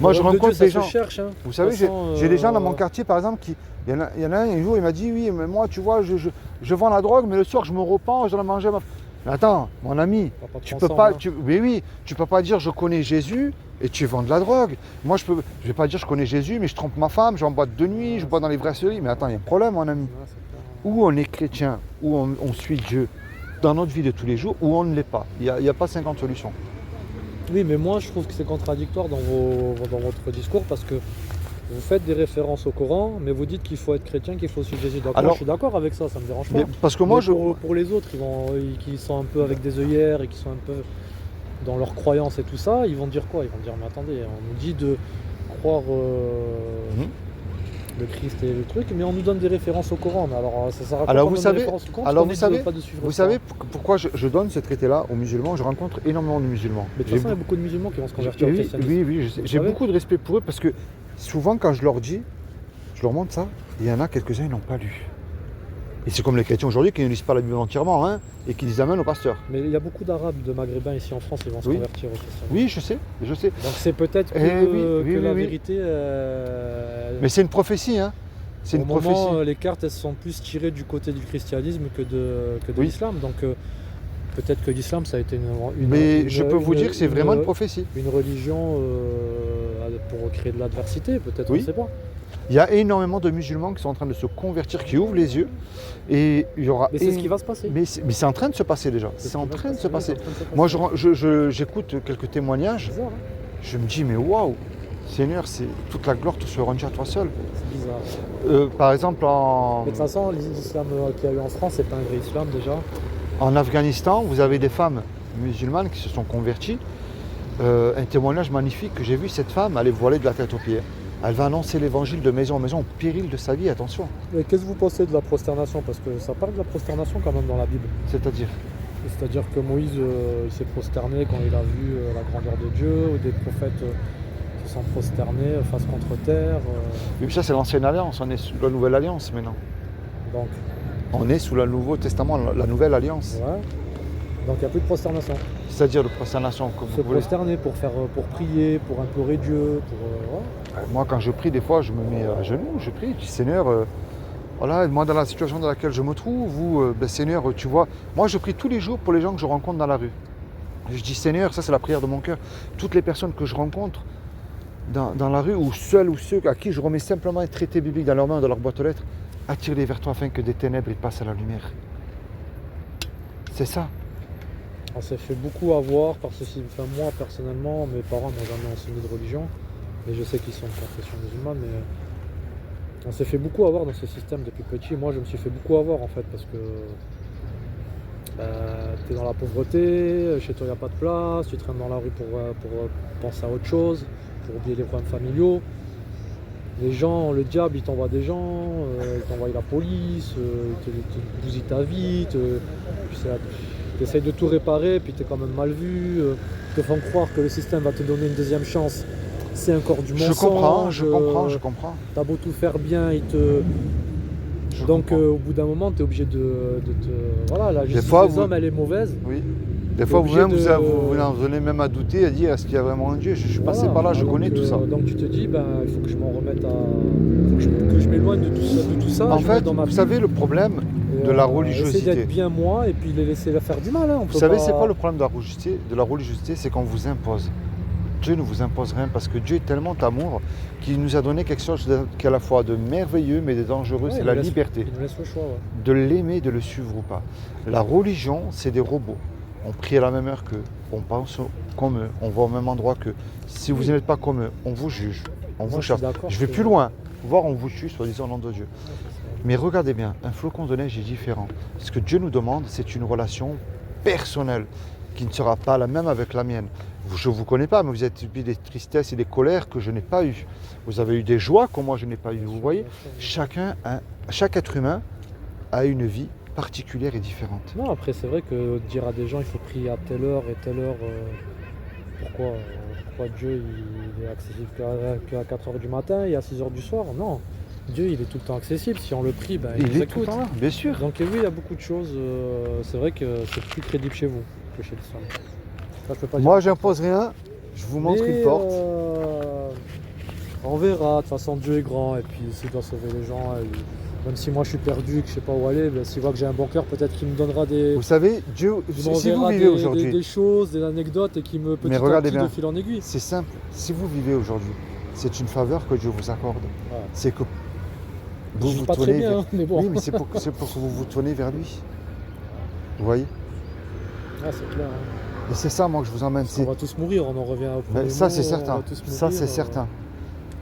S2: Moi,
S1: Le
S2: je
S1: robe de
S2: rencontre
S1: Dieu,
S2: des
S1: ça
S2: gens.
S1: se cherche, hein.
S2: Vous
S1: De
S2: savez,
S1: toute
S2: j'ai
S1: façon,
S2: des gens dans mon quartier, par exemple, il y en a un jour, il m'a dit, oui, mais moi, tu vois, je vends la drogue, mais le soir, je me repens, je dois la manger à ma... Mais attends, mon ami,
S1: on va pas te
S2: tu
S1: prendre
S2: peux
S1: ça en
S2: pas,
S1: main.
S2: mais oui, tu peux pas dire je connais Jésus et tu vends de la drogue. Moi, je vais pas dire je connais Jésus, mais je trompe ma femme, je vais en boîte de nuit, je bois dans les brasseries. Mais attends, il y a un problème, mon ami.
S1: Ouais, c'est clair.
S2: Ou on est chrétien, ou on suit Dieu dans notre vie de tous les jours, ou on ne l'est pas. Il n'y a pas 50 solutions.
S1: Oui, mais moi je trouve que c'est contradictoire dans votre discours parce que vous faites des références au Coran, mais vous dites qu'il faut être chrétien, qu'il faut suivre Jésus. Donc moi
S2: Alors-
S1: je suis d'accord avec ça, ça me dérange pas.
S2: Mais parce que moi,
S1: Mais pour les autres, qui sont un peu avec des œillères et qui sont un peu dans leurs croyances et tout ça, ils vont dire quoi? Ils vont dire mais attendez, on nous dit de croire
S2: Mhm.
S1: le Christ et le truc, mais on nous donne des références au Coran. Mais alors ça sert à quoi
S2: Alors,
S1: qu'on
S2: vous
S1: donne
S2: savez-
S1: des références au Coran
S2: alors,
S1: si on
S2: vous
S1: dit
S2: savez-
S1: pas de suivre
S2: vous
S1: ça?
S2: savez pourquoi je donne ce traité-là aux musulmans? Je rencontre énormément de musulmans.
S1: Mais de toute façon, il y a beaucoup de musulmans qui vont se convertir au
S2: Oui,
S1: christianisme.
S2: oui, je sais.
S1: Vous
S2: J'ai
S1: savez
S2: beaucoup de respect pour eux parce que souvent quand je leur dis, je leur montre ça, il y en a quelques-uns qui n'ont pas lu. Et c'est comme les chrétiens aujourd'hui qui ne lisent pas la Bible entièrement hein, et qui les amènent au pasteur.
S1: Mais il y a beaucoup d'Arabes, de Maghrébins ici en France, ils vont se
S2: Oui.
S1: convertir au christianisme.
S2: Oui, je sais.
S1: Donc c'est peut-être que,
S2: Oui,
S1: la
S2: oui.
S1: vérité.
S2: Mais c'est une prophétie, hein. C'est
S1: au
S2: une
S1: moment,
S2: prophétie.
S1: les cartes elles sont plus tirées du côté du christianisme que de
S2: Oui.
S1: l'islam. Donc peut-être que l'islam ça a été
S2: Mais je peux vous dire que c'est vraiment une prophétie.
S1: une religion pour créer de l'adversité, peut-être,
S2: Oui.
S1: on ne sait pas.
S2: Il y a énormément de musulmans qui sont en train de se convertir, qui ouvrent les yeux. Et il y aura.
S1: Mais c'est ce qui va se passer.
S2: Mais c'est en train de se passer déjà. C'est
S1: ce
S2: en
S1: qui va
S2: train de se passer.
S1: oui, c'est en train de se
S2: Moi,
S1: passer.
S2: j'écoute quelques témoignages.
S1: C'est bizarre, hein.
S2: Je me dis, mais waouh, Seigneur, c'est toute la gloire te soit rendue à toi seul.
S1: C'est bizarre.
S2: Par exemple,
S1: Mais de toute façon, l'islam qu'il y a eu en France, c'est pas un vrai islam déjà.
S2: en Afghanistan, vous avez des femmes musulmanes qui se sont converties. Un témoignage magnifique que j'ai vu, cette femme, elle est voilée de la tête aux pieds. Elle va annoncer l'évangile de maison en maison au péril de sa vie, attention.
S1: Mais qu'est-ce que vous pensez de la prosternation? Parce que ça parle de la prosternation quand même dans la Bible.
S2: C'est-à-dire,
S1: C'est-à-dire que Moïse il s'est prosterné quand il a vu la grandeur de Dieu, ou des prophètes qui sont prosternés face contre terre.
S2: oui, ça c'est l'ancienne alliance, on est sous la nouvelle alliance maintenant.
S1: Donc,
S2: On est sous le Nouveau Testament, la nouvelle alliance.
S1: ouais. Donc il n'y a plus de prosternation.
S2: C'est-à-dire de prosternation, comme
S1: Se
S2: vous voulez.
S1: prosterner pour prier, pour implorer Dieu, pour. Ouais.
S2: Moi, quand je prie, des fois, je me mets à genoux, je prie, je dis Seigneur, voilà, moi, dans la situation dans laquelle je me trouve, ou Seigneur, tu vois, moi, je prie tous les jours pour les gens que je rencontre dans la rue. Je dis Seigneur, ça, c'est la prière de mon cœur. Toutes les personnes que je rencontre dans la rue, ou seuls ou ceux à qui je remets simplement un traité biblique dans leurs mains, dans leur boîte aux lettres, attire-les vers toi afin que des ténèbres ils passent à la lumière. C'est ça.
S1: On s'est fait beaucoup avoir par ceci. Enfin, moi, personnellement, mes parents m'ont jamais enseigné de religion. Mais je sais qu'ils sont de confession musulmane. Mais on s'est fait beaucoup avoir dans ce système depuis petit. Moi, je me suis fait beaucoup avoir en fait parce que tu es dans la pauvreté, chez toi il n'y a pas de place, tu traînes dans la rue pour penser à autre chose, pour oublier les problèmes familiaux. Les gens, le diable, il t'envoie des gens, il t'envoie la police, il te bousille ta vie, tu essayes de tout réparer, puis tu es quand même mal vu, te font croire que le système va te donner une deuxième chance. C'est encore du mensonge.
S2: Je comprends.
S1: T'as beau tout faire bien, Donc au bout d'un moment, tu es obligé de te... Voilà, la justice des hommes, elle est mauvaise.
S2: Oui. Des fois,
S1: obligé
S2: vous-même,
S1: de-
S2: vous en venez même à douter, à dire est-ce qu'il y a vraiment un Dieu? Je suis passé
S1: Voilà.
S2: par là, je
S1: Donc,
S2: connais tout ça.
S1: Donc tu te dis, il faut que je m'en remette à... que je m'éloigne de tout ça.
S2: En
S1: je mets
S2: fait,
S1: dans ma
S2: vous
S1: Bible.
S2: savez, le problème
S1: Et,
S2: de la
S1: Essayer
S2: religiosité.
S1: d'être bien moi et puis les laisser la faire du mal. Hein. On
S2: Vous
S1: peut
S2: savez,
S1: pas...
S2: c'est quoi le problème de la religiosité? C'est qu'on vous impose. Dieu ne vous impose rien parce que Dieu est tellement d'amour qu'il nous a donné quelque chose qui est à la fois de merveilleux mais de dangereux,
S1: Ouais,
S2: c'est
S1: il
S2: la
S1: nous laisse-
S2: liberté.
S1: Il nous laisse le choix. Ouais.
S2: De l'aimer, de le suivre ou pas. La religion, c'est des robots. On prie à la même heure qu'eux, on pense comme eux, on va au même endroit qu'eux. Si vous
S1: Oui.
S2: n'êtes pas comme eux, on vous juge, on
S1: Moi,
S2: vous
S1: je suis
S2: chasse.
S1: d'accord
S2: Je vais
S1: que-
S2: plus loin, voire on vous tue, soi-disant au nom de Dieu.
S1: Ouais, c'est ça.
S2: Mais regardez bien, un flocon de neige est différent. Ce que Dieu nous demande, c'est une relation personnelle qui ne sera pas la même avec la mienne. Je ne vous connais pas, mais vous avez eu des tristesses et des colères que je n'ai pas eues. Vous avez eu des joies que moi je n'ai pas eues. Vous voyez, chaque être humain a une vie particulière et différente.
S1: Non, après, c'est vrai que dire à des gens il faut prier à telle heure et telle heure, pourquoi Dieu il est accessible qu'à 4 heures du matin et à 6 heures du soir? Non, Dieu il est tout le temps accessible. Si on le prie, ben, il nous
S2: est tout le
S1: écoute.
S2: temps là, bien sûr.
S1: Donc oui, il y a beaucoup de choses. C'est vrai que c'est plus crédible chez vous que chez l'islam. Ça, je peux pas dire.
S2: Moi, j'impose rien. Je vous montre
S1: Mais,
S2: une porte.
S1: On verra. De toute façon, Dieu est grand et puis s'il doit sauver les gens, même si moi je suis perdu, que je sais pas où aller, ben, s'il voit que j'ai un bon cœur, peut-être qu'il me donnera des.
S2: Vous savez, Dieu,
S1: Il
S2: si vous
S1: m'enverra
S2: vivez aujourd'hui,
S1: des choses, des anecdotes et qui me petit à
S2: regardez
S1: petit
S2: bien.
S1: de fil en aiguille.
S2: c'est simple. Si vous vivez aujourd'hui, c'est une faveur que Dieu vous accorde.
S1: Voilà.
S2: C'est que
S1: Je
S2: vous
S1: vis
S2: vous
S1: pas très
S2: tournez
S1: bien,
S2: vers...
S1: hein, mais bon.
S2: Oui, mais c'est pour que vous vous tournez vers lui. Vous voyez?
S1: Ah, c'est clair. Hein.
S2: Et c'est ça, moi, que je vous emmène.
S1: On va tous mourir, on en revient au premier
S2: Ça,
S1: mot,
S2: c'est
S1: on
S2: certain.
S1: va tous
S2: Ça,
S1: mourir,
S2: c'est certain.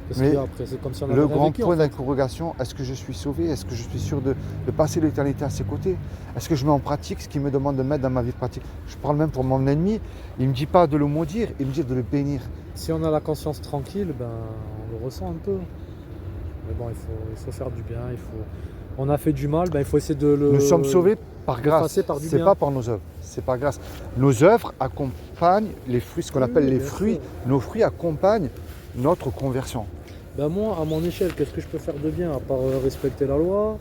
S1: Qu'est-ce
S2: Mais
S1: qu'il y a après? C'est comme si on avait
S2: Le
S1: rien
S2: grand
S1: vécu, en
S2: point
S1: fait.
S2: d'interrogation, est-ce que je suis sauvé? Est-ce que je suis sûr de passer l'éternité à ses côtés? Est-ce que je mets en pratique ce qu'il me demande de mettre dans ma vie pratique? Je parle même pour mon ennemi, il ne me dit pas de le maudire, il me dit de le bénir.
S1: Si on a la conscience tranquille, ben, on le ressent un peu. Mais bon, il faut faire du bien. On a fait du mal, ben, il faut essayer de le.
S2: Nous sommes sauvés par grâce,
S1: effacer par du
S2: c'est
S1: bien.
S2: pas par nos œuvres, c'est par grâce. Nos œuvres accompagnent les fruits, ce qu'on
S1: Oui,
S2: appelle les
S1: bien
S2: fruits.
S1: sûr.
S2: Nos fruits accompagnent notre conversion.
S1: Ben moi, à mon échelle, qu'est-ce que je peux faire de bien à part respecter la loi,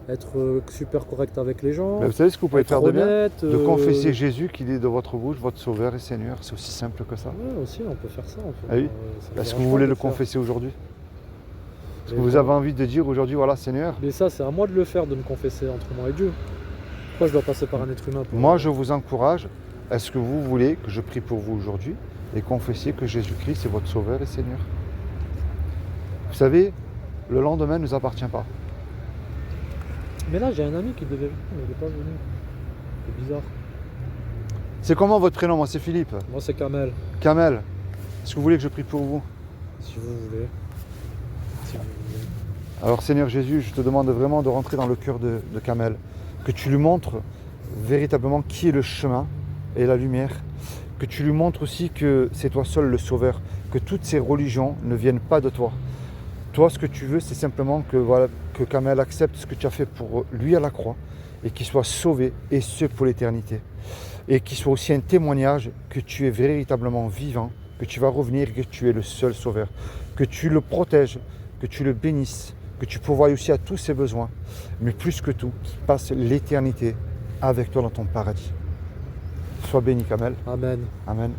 S1: être super correct avec les gens,
S2: Mais vous savez ce que vous pouvez
S1: être
S2: faire de bien?
S1: honnête,
S2: De confesser Jésus qu'il est de votre bouche, votre Sauveur et Seigneur. C'est aussi simple que ça.
S1: Ouais, aussi, on peut faire ça. On peut,
S2: Ah oui.
S1: ça me
S2: Est-ce que
S1: dérange
S2: vous
S1: pas
S2: voulez
S1: de
S2: le
S1: faire.
S2: confesser aujourd'hui? Est-ce que
S1: Mais
S2: vous
S1: bon.
S2: avez envie de dire aujourd'hui, voilà Seigneur,
S1: Mais ça, c'est à moi de le faire, de me confesser entre moi et Dieu. Pourquoi je dois passer par un être humain pour...
S2: moi je vous encourage, est-ce que vous voulez que je prie pour vous aujourd'hui et confessiez que Jésus-Christ est votre Sauveur et Seigneur? Vous savez, le lendemain ne nous appartient pas.
S1: Mais là, j'ai un ami qui devait venir, mais il n'est pas venu. C'est bizarre.
S2: C'est comment votre prénom? Moi c'est Philippe.
S1: Moi, c'est Kamel,
S2: Kamel, est-ce que vous voulez que je prie pour vous?
S1: si vous voulez. Si vous voulez.
S2: Alors Seigneur Jésus, je te demande vraiment de rentrer dans le cœur de Kamel, que tu lui montres véritablement qui est le chemin et la lumière, que tu lui montres aussi que c'est toi seul le sauveur, que toutes ces religions ne viennent pas de toi. Toi, ce que tu veux, c'est simplement que, voilà, que Kamel accepte ce que tu as fait pour lui à la croix et qu'il soit sauvé, et ce pour l'éternité. Et qu'il soit aussi un témoignage que tu es véritablement vivant, que tu vas revenir et que tu es le seul sauveur. Que tu le protèges, que tu le bénisses, que tu pourvoies aussi à tous ses besoins, mais plus que tout, qu'il passe l'éternité avec toi dans ton paradis. Sois béni, Kamel.
S1: Amen.
S2: Amen.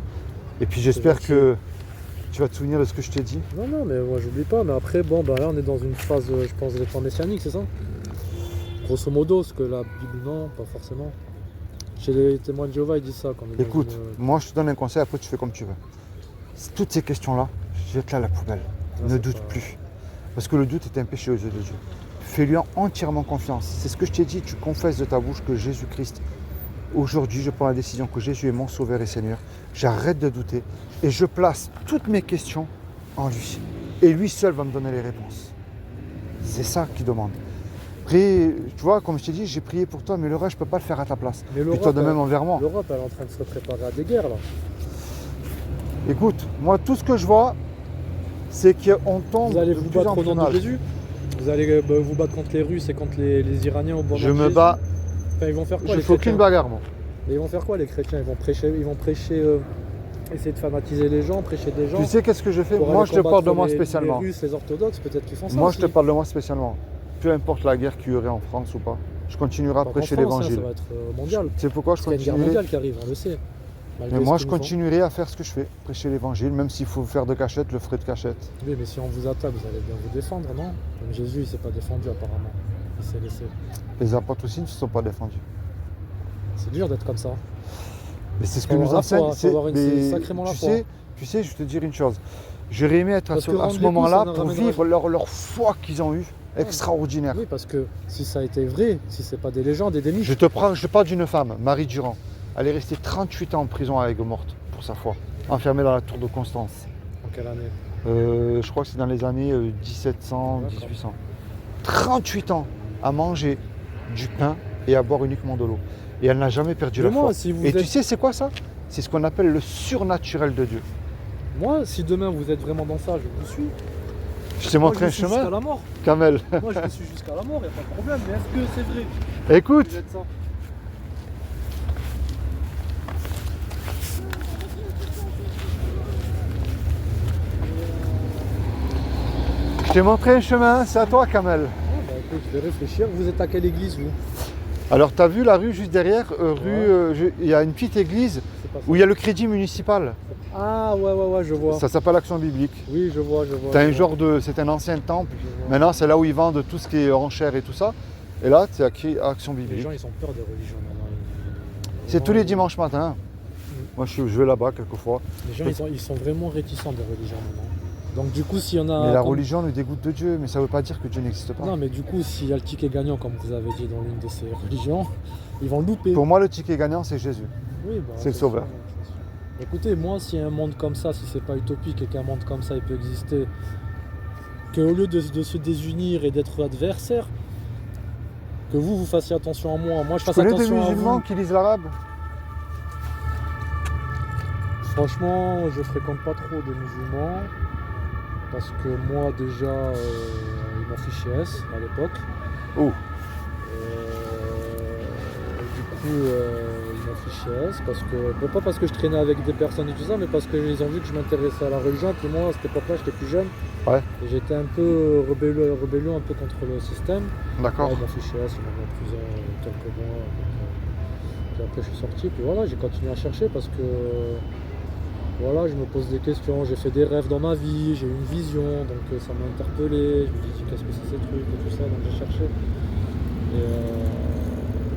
S2: Et puis j'espère
S1: gentil.
S2: que tu vas te souvenir de ce que je t'ai dit.
S1: Non, mais moi, j'oublie pas. Mais après, bon, bah là, on est dans une phase, je pense, des temps messianiques, c'est ça? Grosso modo, ce que la Bible, non, pas forcément. Chez les témoins de Jéhovah, ils disent ça. Quand on est dans
S2: Écoute,
S1: une-
S2: moi je te donne un conseil, après tu fais comme tu veux. Toutes ces questions-là, jette-les à la poubelle.
S1: Ah,
S2: Ne
S1: c'est
S2: doute
S1: pas-
S2: plus. Parce que le doute est un péché aux yeux de Dieu. Fais-lui entièrement confiance. C'est ce que je t'ai dit, tu confesses de ta bouche que Jésus-Christ, aujourd'hui je prends la décision que Jésus est mon Sauveur et Seigneur. J'arrête de douter et je place toutes mes questions en lui. Et lui seul va me donner les réponses. C'est ça qu'il demande. Après, tu vois, comme je t'ai dit, j'ai prié pour toi, mais le reste, je ne peux pas le faire à ta place.
S1: Mais
S2: Puis toi de même envers moi.
S1: l'Europe, elle est en train de se préparer à des guerres, là.
S2: Écoute, moi tout ce que je vois, c'est qu'on tombe
S1: Vous allez
S2: de
S1: vous
S2: plus
S1: battre
S2: en
S1: au
S2: plus
S1: nom de
S2: mal.
S1: Jésus? Vous allez vous battre contre les Russes et contre les Iraniens au bon
S2: Je
S1: nom de
S2: me
S1: Jésus?
S2: bats,
S1: Enfin, ils vont faire quoi,
S2: je
S1: les
S2: fais
S1: chrétiens?
S2: aucune bagarre moi.
S1: Et ils vont faire quoi, les chrétiens? Ils vont prêcher, essayer de fanatiser les gens, prêcher des gens.
S2: Tu sais qu'est-ce que je fais?
S1: pour
S2: Moi
S1: aller
S2: je te parle de
S1: combattre
S2: moi
S1: les
S2: spécialement.
S1: Russes, les orthodoxes, peut-être qu'ils font ça.
S2: Moi
S1: aussi.
S2: je te parle de moi spécialement. Peu importe la guerre qu'il y aurait en France ou pas, je continuerai à
S1: Pas
S2: prêcher
S1: qu'en France, hein,
S2: l'évangile.
S1: ça va être mondial.
S2: Tu sais pourquoi je
S1: Parce qu'il y a une guerre
S2: continuerai?
S1: mondiale qui arrive, on le sait. Malgré
S2: Mais moi
S1: ce
S2: je
S1: qu'ils nous font.
S2: continuerai à faire ce que je fais, prêcher l'évangile, même s'il faut faire de cachette, je le ferai de cachette.
S1: Oui, mais si on vous attaque, vous allez bien vous défendre, non? Comme Jésus, il s'est pas défendu apparemment. Il s'est laissé.
S2: Les apôtres aussi ne se sont pas défendus.
S1: C'est dur d'être comme ça.
S2: Mais c'est ce
S1: Faut
S2: que nous
S1: avoir la foi,
S2: enseigne.
S1: faut avoir une-
S2: mais
S1: sacrément la
S2: tu
S1: foi.
S2: sais, Tu sais, je vais te dire une chose. J'aurais aimé être à
S1: Parce
S2: ce,
S1: que
S2: à
S1: rendre
S2: ce
S1: les coups,
S2: moment-là
S1: ça ne
S2: pour
S1: ramènera-
S2: vivre leur foi qu'ils ont eue. Extraordinaire.
S1: Oui, parce que si ça a été vrai, si c'est pas des légendes et des mythes,
S2: Je te parle d'une femme, Marie Durand. Elle est restée 38 ans en prison à Aigues-Mortes pour sa foi, enfermée dans la tour de Constance.
S1: en quelle année?
S2: Je crois que c'est dans les années 1700, 1800. 38 ans à manger du pain et à boire uniquement de l'eau. Et elle n'a jamais perdu la foi.
S1: Moi, si vous
S2: Et
S1: êtes-
S2: tu sais, c'est quoi ça? C'est ce qu'on appelle le surnaturel de Dieu.
S1: Moi, si demain vous êtes vraiment dans ça, je vous suis.
S2: Je t'ai
S1: Moi,
S2: montré un
S1: je vous suis jusqu'à
S2: chemin,
S1: la mort.
S2: Kamel.
S1: Moi, je vous suis jusqu'à la mort, il n'y a pas de problème. Mais est-ce que c'est vrai?
S2: Écoute,
S1: Vous êtes ça.
S2: je t'ai montré un chemin, c'est à toi, Kamel.
S1: Bah, écoute, je vais réfléchir. Vous êtes à quelle église, vous?
S2: Alors, tu as vu la rue juste derrière, il y a une petite église
S1: C'est pas ça.
S2: où il y a le crédit municipal.
S1: Ah, ouais, je vois.
S2: Ça s'appelle Action Biblique.
S1: Oui, je vois.
S2: T'as un
S1: je
S2: genre de. C'est un ancien temple.
S1: vois. Je vois.
S2: Maintenant, c'est là où ils vendent tout ce qui est enchères et tout ça. Et là, c'est Action
S1: Les
S2: Biblique.
S1: gens, ils ont peur des religions maintenant.
S2: C'est tous les
S1: dimanches.
S2: dimanches matins. Moi, je vais là-bas quelquefois.
S1: Les gens, ils sont vraiment réticents des religions maintenant. Donc, du coup, s'il y en a.
S2: Mais la
S1: comme-
S2: religion nous dégoûte de Dieu, mais ça ne veut pas dire que Dieu n'existe pas.
S1: Non, mais du coup, s'il y a le ticket gagnant, comme vous avez dit dans l'une de ces religions, ils vont le louper.
S2: Pour moi, le ticket gagnant, c'est Jésus.
S1: Oui, bah,
S2: c'est le sauveur.
S1: sûr, c'est sûr. Écoutez, moi, s'il y a un monde comme ça, si c'est pas utopique et qu'un monde comme ça il peut exister, qu'au lieu de se désunir et d'être adversaires, que vous fassiez attention à moi je
S2: Tu
S1: fasse
S2: connais des
S1: attention à
S2: musulmans
S1: vous.
S2: qui lisent l'arabe?
S1: Franchement, je fréquente pas trop des musulmans parce que moi déjà, ils m'ont fiché S à l'époque.
S2: Oh,
S1: Du coup, ils m'ont fiché S parce que, bon, pas parce que je traînais avec des personnes et tout ça, mais parce qu'ils ont vu que je m'intéressais à la religion. Puis moi, à cette époque-là, j'étais plus jeune.
S2: Ouais.
S1: Et j'étais un peu rébellion un peu contre le système.
S2: d'accord.
S1: Ouais, ils m'ont fiché S, ils m'ont mis en prison quelques mois. Puis après, je suis sorti. Puis voilà, j'ai continué à chercher parce que voilà, je me pose des questions. J'ai fait des rêves dans ma vie, j'ai eu une vision, donc ça m'a interpellé. Je me dis qu'est-ce que c'est ces trucs et tout ça, donc j'ai cherché. Et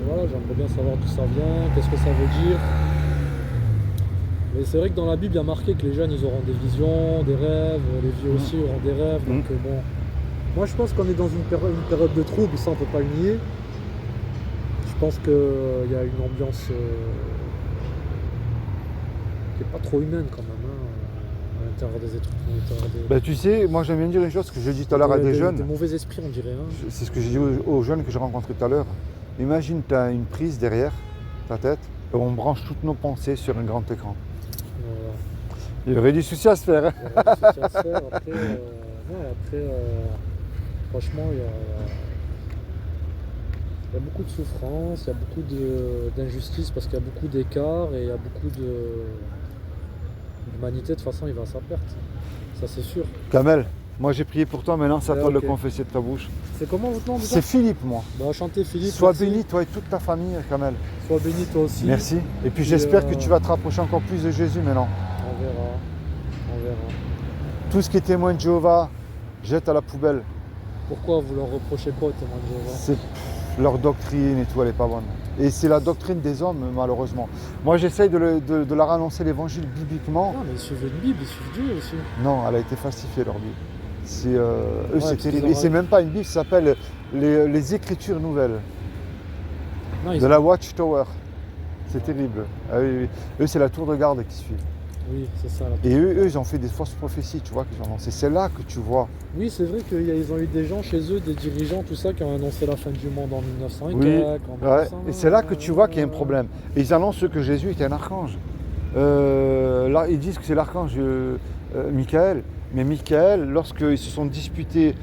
S1: voilà, j'aimerais bien savoir d'où ça vient, qu'est-ce que ça veut dire. Mais c'est vrai que dans la Bible, il y a marqué que les jeunes, ils auront des visions, des rêves, les vieux aussi auront des rêves. Donc bon, moi je pense qu'on est dans une période de trouble, ça on peut pas le nier. Je pense qu'il y a une ambiance qui est pas trop humaine quand même, à l'intérieur des êtres humains, à l'intérieur des...
S2: Ben, tu sais, moi j'aime bien dire une chose que je dis tout à l'heure à des jeunes.
S1: Des mauvais esprits, on dirait. Hein.
S2: C'est ce que j'ai dit aux jeunes que j'ai rencontrés tout à l'heure. Imagine, tu as une prise derrière ta tête et on branche toutes nos pensées sur un grand écran.
S1: Voilà.
S2: Il y aurait du souci à se faire. Hein.
S1: Il y a des soucis à se faire. Après, franchement, il y a beaucoup de souffrance, il y a beaucoup d'injustice parce qu'il y a beaucoup d'écart et il y a beaucoup d'humanité. De toute façon, il va à sa perte. Ça, c'est sûr.
S2: Kamel, moi j'ai prié pour toi, maintenant c'est à
S1: Ouais,
S2: toi de
S1: ok.
S2: le confesser de ta bouche.
S1: C'est comment votre nom déjà?
S2: C'est Philippe, moi.
S1: Bah, enchanté Philippe.
S2: Sois
S1: merci.
S2: béni, toi et toute ta famille, Kamel.
S1: Sois béni toi aussi.
S2: Merci. Et puis j'espère que
S1: euh,
S2: tu vas te rapprocher encore plus de Jésus maintenant.
S1: On verra. On verra.
S2: Tout ce qui est témoin de Jéhovah, jette à la poubelle.
S1: Pourquoi vous leur reprochez quoi, témoin de Jéhovah?
S2: C'est leur doctrine et tout, elle n'est pas bonne. Et c'est la doctrine des hommes, malheureusement. Moi, j'essaye de leur annoncer l'évangile bibliquement.
S1: Non, mais ils suivent une Bible, ils suivent Dieu aussi.
S2: Non, elle a été falsifiée, leur Bible. C'est, eux,
S1: parce
S2: c'est
S1: qu'ils
S2: terrible.
S1: ont-
S2: Et c'est même pas une Bible, ça s'appelle les Écritures nouvelles
S1: Non, ils
S2: de
S1: ont-
S2: la Watchtower. C'est terrible. Ah oui, oui. Eux, c'est la tour de garde qui suit.
S1: Oui, c'est ça. Là.
S2: Et eux, ils ont fait des fausses prophéties, tu vois, qu'ils ont annoncé. C'est là que tu vois.
S1: Oui, c'est vrai qu'ils ont eu des gens chez eux, des dirigeants, tout ça, qui ont annoncé la fin du monde en 1900 et
S2: Oui,
S1: quelques, en
S2: ouais.
S1: 1900,
S2: Et c'est là que tu vois qu'il y a un problème. Et ils annoncent que Jésus était un archange. Là, ils disent que c'est l'archange Michael. Mais Michael, lorsqu'ils se sont disputés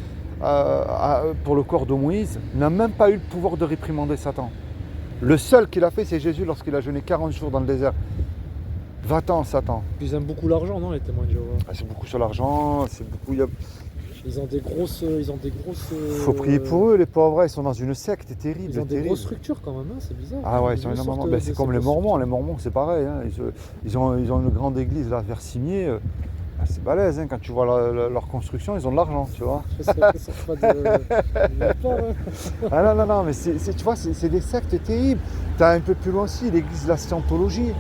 S2: pour le corps de Moïse, n'a même pas eu le pouvoir de réprimander Satan. Le seul qu'il a fait, c'est Jésus lorsqu'il a jeûné 40 jours dans le désert. Va-t'en, Satan.
S1: Ils aiment beaucoup l'argent, non, les témoins de Jéhovah?
S2: Ah, c'est beaucoup sur l'argent, c'est beaucoup.
S1: Ils ont des grosses.
S2: Faut prier pour eux, les pauvres, ils sont dans une secte terrible.
S1: Ils ont des
S2: terrible.
S1: grosses structures quand même, hein, c'est bizarre.
S2: Ah ouais, ils sont
S1: Ils
S2: énormément.
S1: sortent
S2: Ben,
S1: de
S2: c'est comme
S1: ces
S2: les
S1: grosses
S2: Mormons. Les Mormons, c'est pareil. Hein. Ils ont une grande église là vers Cimier. C'est balèze. Hein. Quand tu vois leur construction, ils ont de l'argent, tu vois.
S1: structures. Ça sort pas de nulle part, hein.
S2: Ah non, mais tu vois, c'est des sectes terribles. Tu as un peu plus loin aussi l'église de la Scientologie.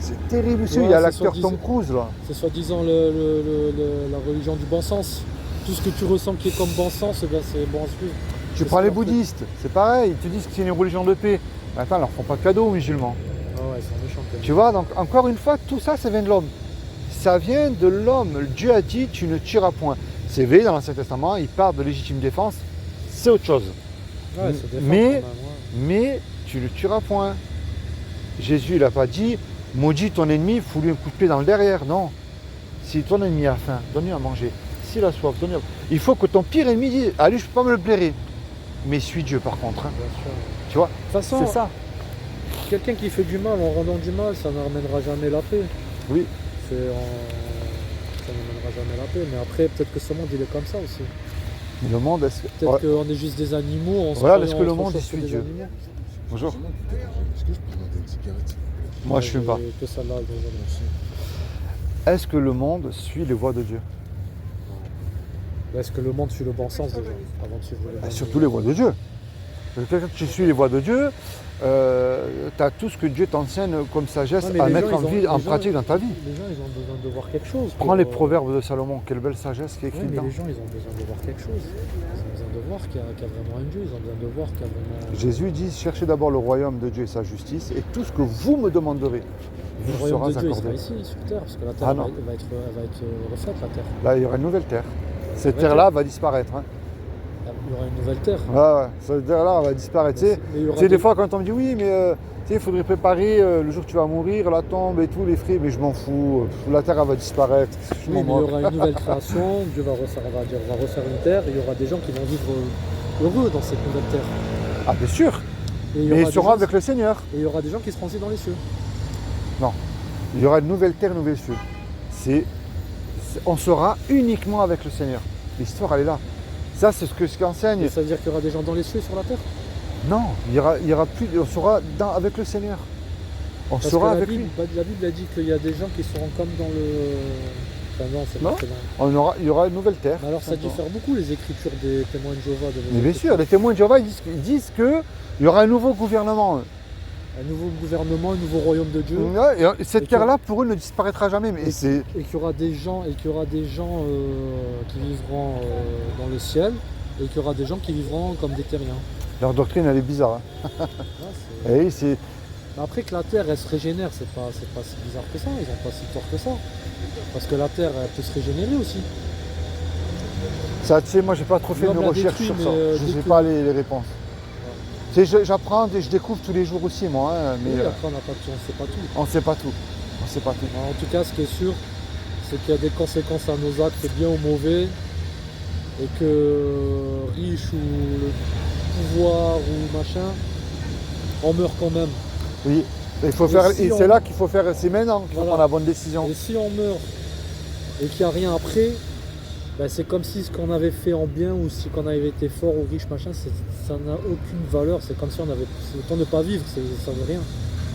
S2: C'est terrible aussi.
S1: Ouais,
S2: Il y a
S1: c'est
S2: l'acteur
S1: soi-disant.
S2: Tom Cruise là.
S1: C'est soi-disant la religion du bon sens. Tout ce que tu ressens qui est comme bon sens, eh bien, c'est bon à suivre.
S2: Tu
S1: C'est
S2: prends
S1: ce
S2: les
S1: qu'on fait.
S2: bouddhistes, c'est pareil, ils te disent que c'est une religion de paix. Mais attends, ils leur font pas de cadeaux aux musulmans.
S1: Ah ouais, c'est méchant.
S2: Tu vois, donc encore une fois, tout ça, ça vient de l'homme. Ça vient de l'homme. Dieu a dit, tu ne tueras point. C'est vrai, dans l'Ancien Testament, il parle de légitime défense, c'est autre chose.
S1: Ouais, se défendre
S2: Mais-
S1: quand même, ouais.
S2: Mais tu ne tueras point. Jésus, il n'a pas dit, maudit ton ennemi, fous-lui un coup de pied dans le derrière. Non. Si ton ennemi a faim, donne-lui à manger. S'il a soif, donne-lui à... Il faut que ton pire ennemi dise, allez, je peux pas me le blairer. Mais suis Dieu par contre. Hein.
S1: Bien sûr.
S2: Tu vois,
S1: De toute façon,
S2: c'est ça.
S1: quelqu'un qui fait du mal en rendant du mal, ça ne ramènera jamais la paix.
S2: Oui.
S1: Ça n'amènera jamais la paix. Mais après, peut-être que ce monde, il est comme ça aussi.
S2: Mais le monde, est-ce que...
S1: Peut-être
S2: Ouais.
S1: qu'on est juste des animaux. On se
S2: Voilà,
S1: croit
S2: est-ce que le
S1: autre
S2: monde,
S1: chose
S2: il
S1: que
S2: suit
S1: des
S2: Dieu?
S1: animaux.
S2: Bonjour.
S3: Est-ce que je peux demander une cigarette?
S2: Moi, je fume pas.
S1: Que ça là,
S3: Merci.
S2: Est-ce que le monde suit les voies de Dieu?
S1: Est-ce que le monde suit le bon sens déjà avant de suivre le bon
S2: Surtout les voies de Dieu. Parce que Quand tu suis les voies de Dieu, tu as tout ce que Dieu t'enseigne comme sagesse
S1: Ouais, mais
S2: à
S1: les
S2: mettre
S1: gens,
S2: en,
S1: ils ont-
S2: vie,
S1: les
S2: en
S1: gens-
S2: pratique dans ta vie.
S1: Les gens, ils ont besoin de voir quelque chose.
S2: Prends les proverbes de Salomon, quelle belle sagesse qui est
S1: Ouais,
S2: écrite
S1: mais
S2: dedans.
S1: les gens, ils ont besoin de voir quelque chose. Ils ont besoin de voir qu'il y a vraiment un Dieu. Ils ont besoin de voir qu'il y a vraiment.
S2: Jésus dit, cherchez d'abord le royaume de Dieu et sa justice, et tout ce que vous me demanderez
S1: Le
S2: vous
S1: royaume
S2: sera
S1: de Dieu, il sera
S2: accordé.
S1: ici, sur terre, parce que la terre
S2: Ah
S1: va,
S2: non.
S1: va être refaite, la terre.
S2: Là, il y aura une nouvelle terre. Cette
S1: Ouais,
S2: terre-là va disparaître. Hein.
S1: Il y aura une nouvelle terre.
S2: Ouais, cette terre-là va disparaître. Tu sais,
S1: Mais il y aura
S2: tu sais, des
S1: des-
S2: fois, quand on me dit oui, mais tu sais, il faudrait préparer le jour où tu vas mourir, la tombe et tout, les frais, mais je m'en fous. La terre, elle va disparaître. Je
S1: Oui,
S2: m'en
S1: mais il y
S2: moque.
S1: aura une nouvelle création. Dieu va refaire une terre. Et il y aura des gens qui vont vivre heureux dans cette nouvelle terre.
S2: Ah, bien sûr.
S1: Et il y
S2: Mais
S1: aura
S2: ils
S1: des
S2: seront
S1: gens-
S2: avec le Seigneur.
S1: et il y aura des gens qui seront aussi dans les cieux.
S2: Il y aura une nouvelle terre, une nouvelle cieux. On sera uniquement avec le Seigneur. L'histoire, elle est là. Ça, c'est ce qu'enseigne.
S1: Et ça veut dire qu'il y aura des gens dans les cieux sur la terre.
S2: Non, il y aura plus. On sera avec le Seigneur. On
S1: Parce
S2: sera
S1: que
S2: avec lui.
S1: la Bible a dit qu'il y a des gens qui seront comme dans le. Enfin non, c'est
S2: Non.
S1: pas dans-
S2: Il y aura une nouvelle terre.
S1: Mais alors ça
S2: Simplement.
S1: diffère beaucoup les écritures des témoins de Jéhovah.
S2: Mais bien sûr, les témoins de Jéhovah, ils disent qu'il y aura un nouveau gouvernement.
S1: Un nouveau gouvernement, un nouveau royaume de Dieu.
S2: Ouais, et cette
S1: Et
S2: terre-là, pour eux, ne disparaîtra jamais. Mais c'est.
S1: Et qu'il y aura des gens, qui vivront dans le ciel, et qu'il y aura des gens qui vivront comme des terriens.
S2: Leur doctrine, elle est bizarre. Hein.
S1: Ouais, c'est-
S2: Et c'est.
S1: Mais après que la terre elle se régénère, c'est pas si bizarre que ça, ils ont pas si tort que ça. Parce que la terre elle peut se régénérer aussi.
S2: Ça, tu sais, moi, j'ai pas trop fait de
S1: L'homme l'a
S2: recherche
S1: détruit,
S2: sur
S1: mais,
S2: ça. Je
S1: dès
S2: sais
S1: que-
S2: pas les réponses. Tu sais, j'apprends et je découvre tous les jours aussi, moi. Hein, mais
S1: Oui, après on n'a pas tout, on sait pas tout.
S2: on sait pas tout. On sait pas tout.
S1: En tout cas, ce qui est sûr, c'est qu'il y a des conséquences à nos actes, bien ou mauvais, et que riche ou le pouvoir ou machin, on meurt quand même.
S2: Oui. Il faut
S1: Et
S2: faire.
S1: si
S2: Et
S1: on-
S2: c'est là qu'il faut faire. C'est maintenant qu'il faut
S1: Voilà.
S2: prendre la bonne décision.
S1: Et si on meurt et qu'il n'y a rien après, ben c'est comme si ce qu'on avait fait en bien ou si qu'on avait été fort ou riche, machin, ça n'a aucune valeur. C'est comme si on avait. C'est autant ne pas vivre, ça veut rien.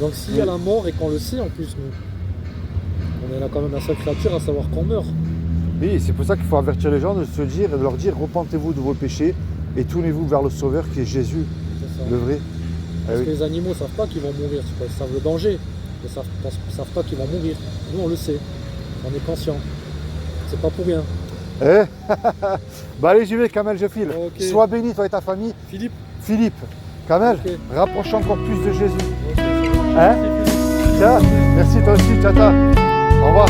S1: Donc s'il y a
S2: Oui.
S1: la mort et qu'on le sait en plus, nous, on est là quand même la seule créature à savoir qu'on meurt.
S2: Oui, c'est pour ça qu'il faut avertir les gens de se dire, de leur dire, repentez-vous de vos péchés et tournez-vous vers le Sauveur qui est Jésus,
S1: C'est ça.
S2: le vrai.
S1: Parce
S2: oui.
S1: que les animaux ne savent pas qu'ils vont mourir, tu vois, ils savent le danger, mais ils savent pas qu'ils vont mourir. Nous on le sait, on est conscient. C'est pas pour rien.
S2: Eh bah allez, j'y vais, Kamel, je file.
S1: Ok.
S2: Sois béni, toi et ta famille.
S1: Philippe,
S2: Philippe, Kamel,
S1: Ok.
S2: rapproche encore plus de Jésus.
S1: ok, c'est bon.
S2: Hein
S1: Merci, Philippe.
S2: Tiens, merci toi aussi, Tata. Au revoir.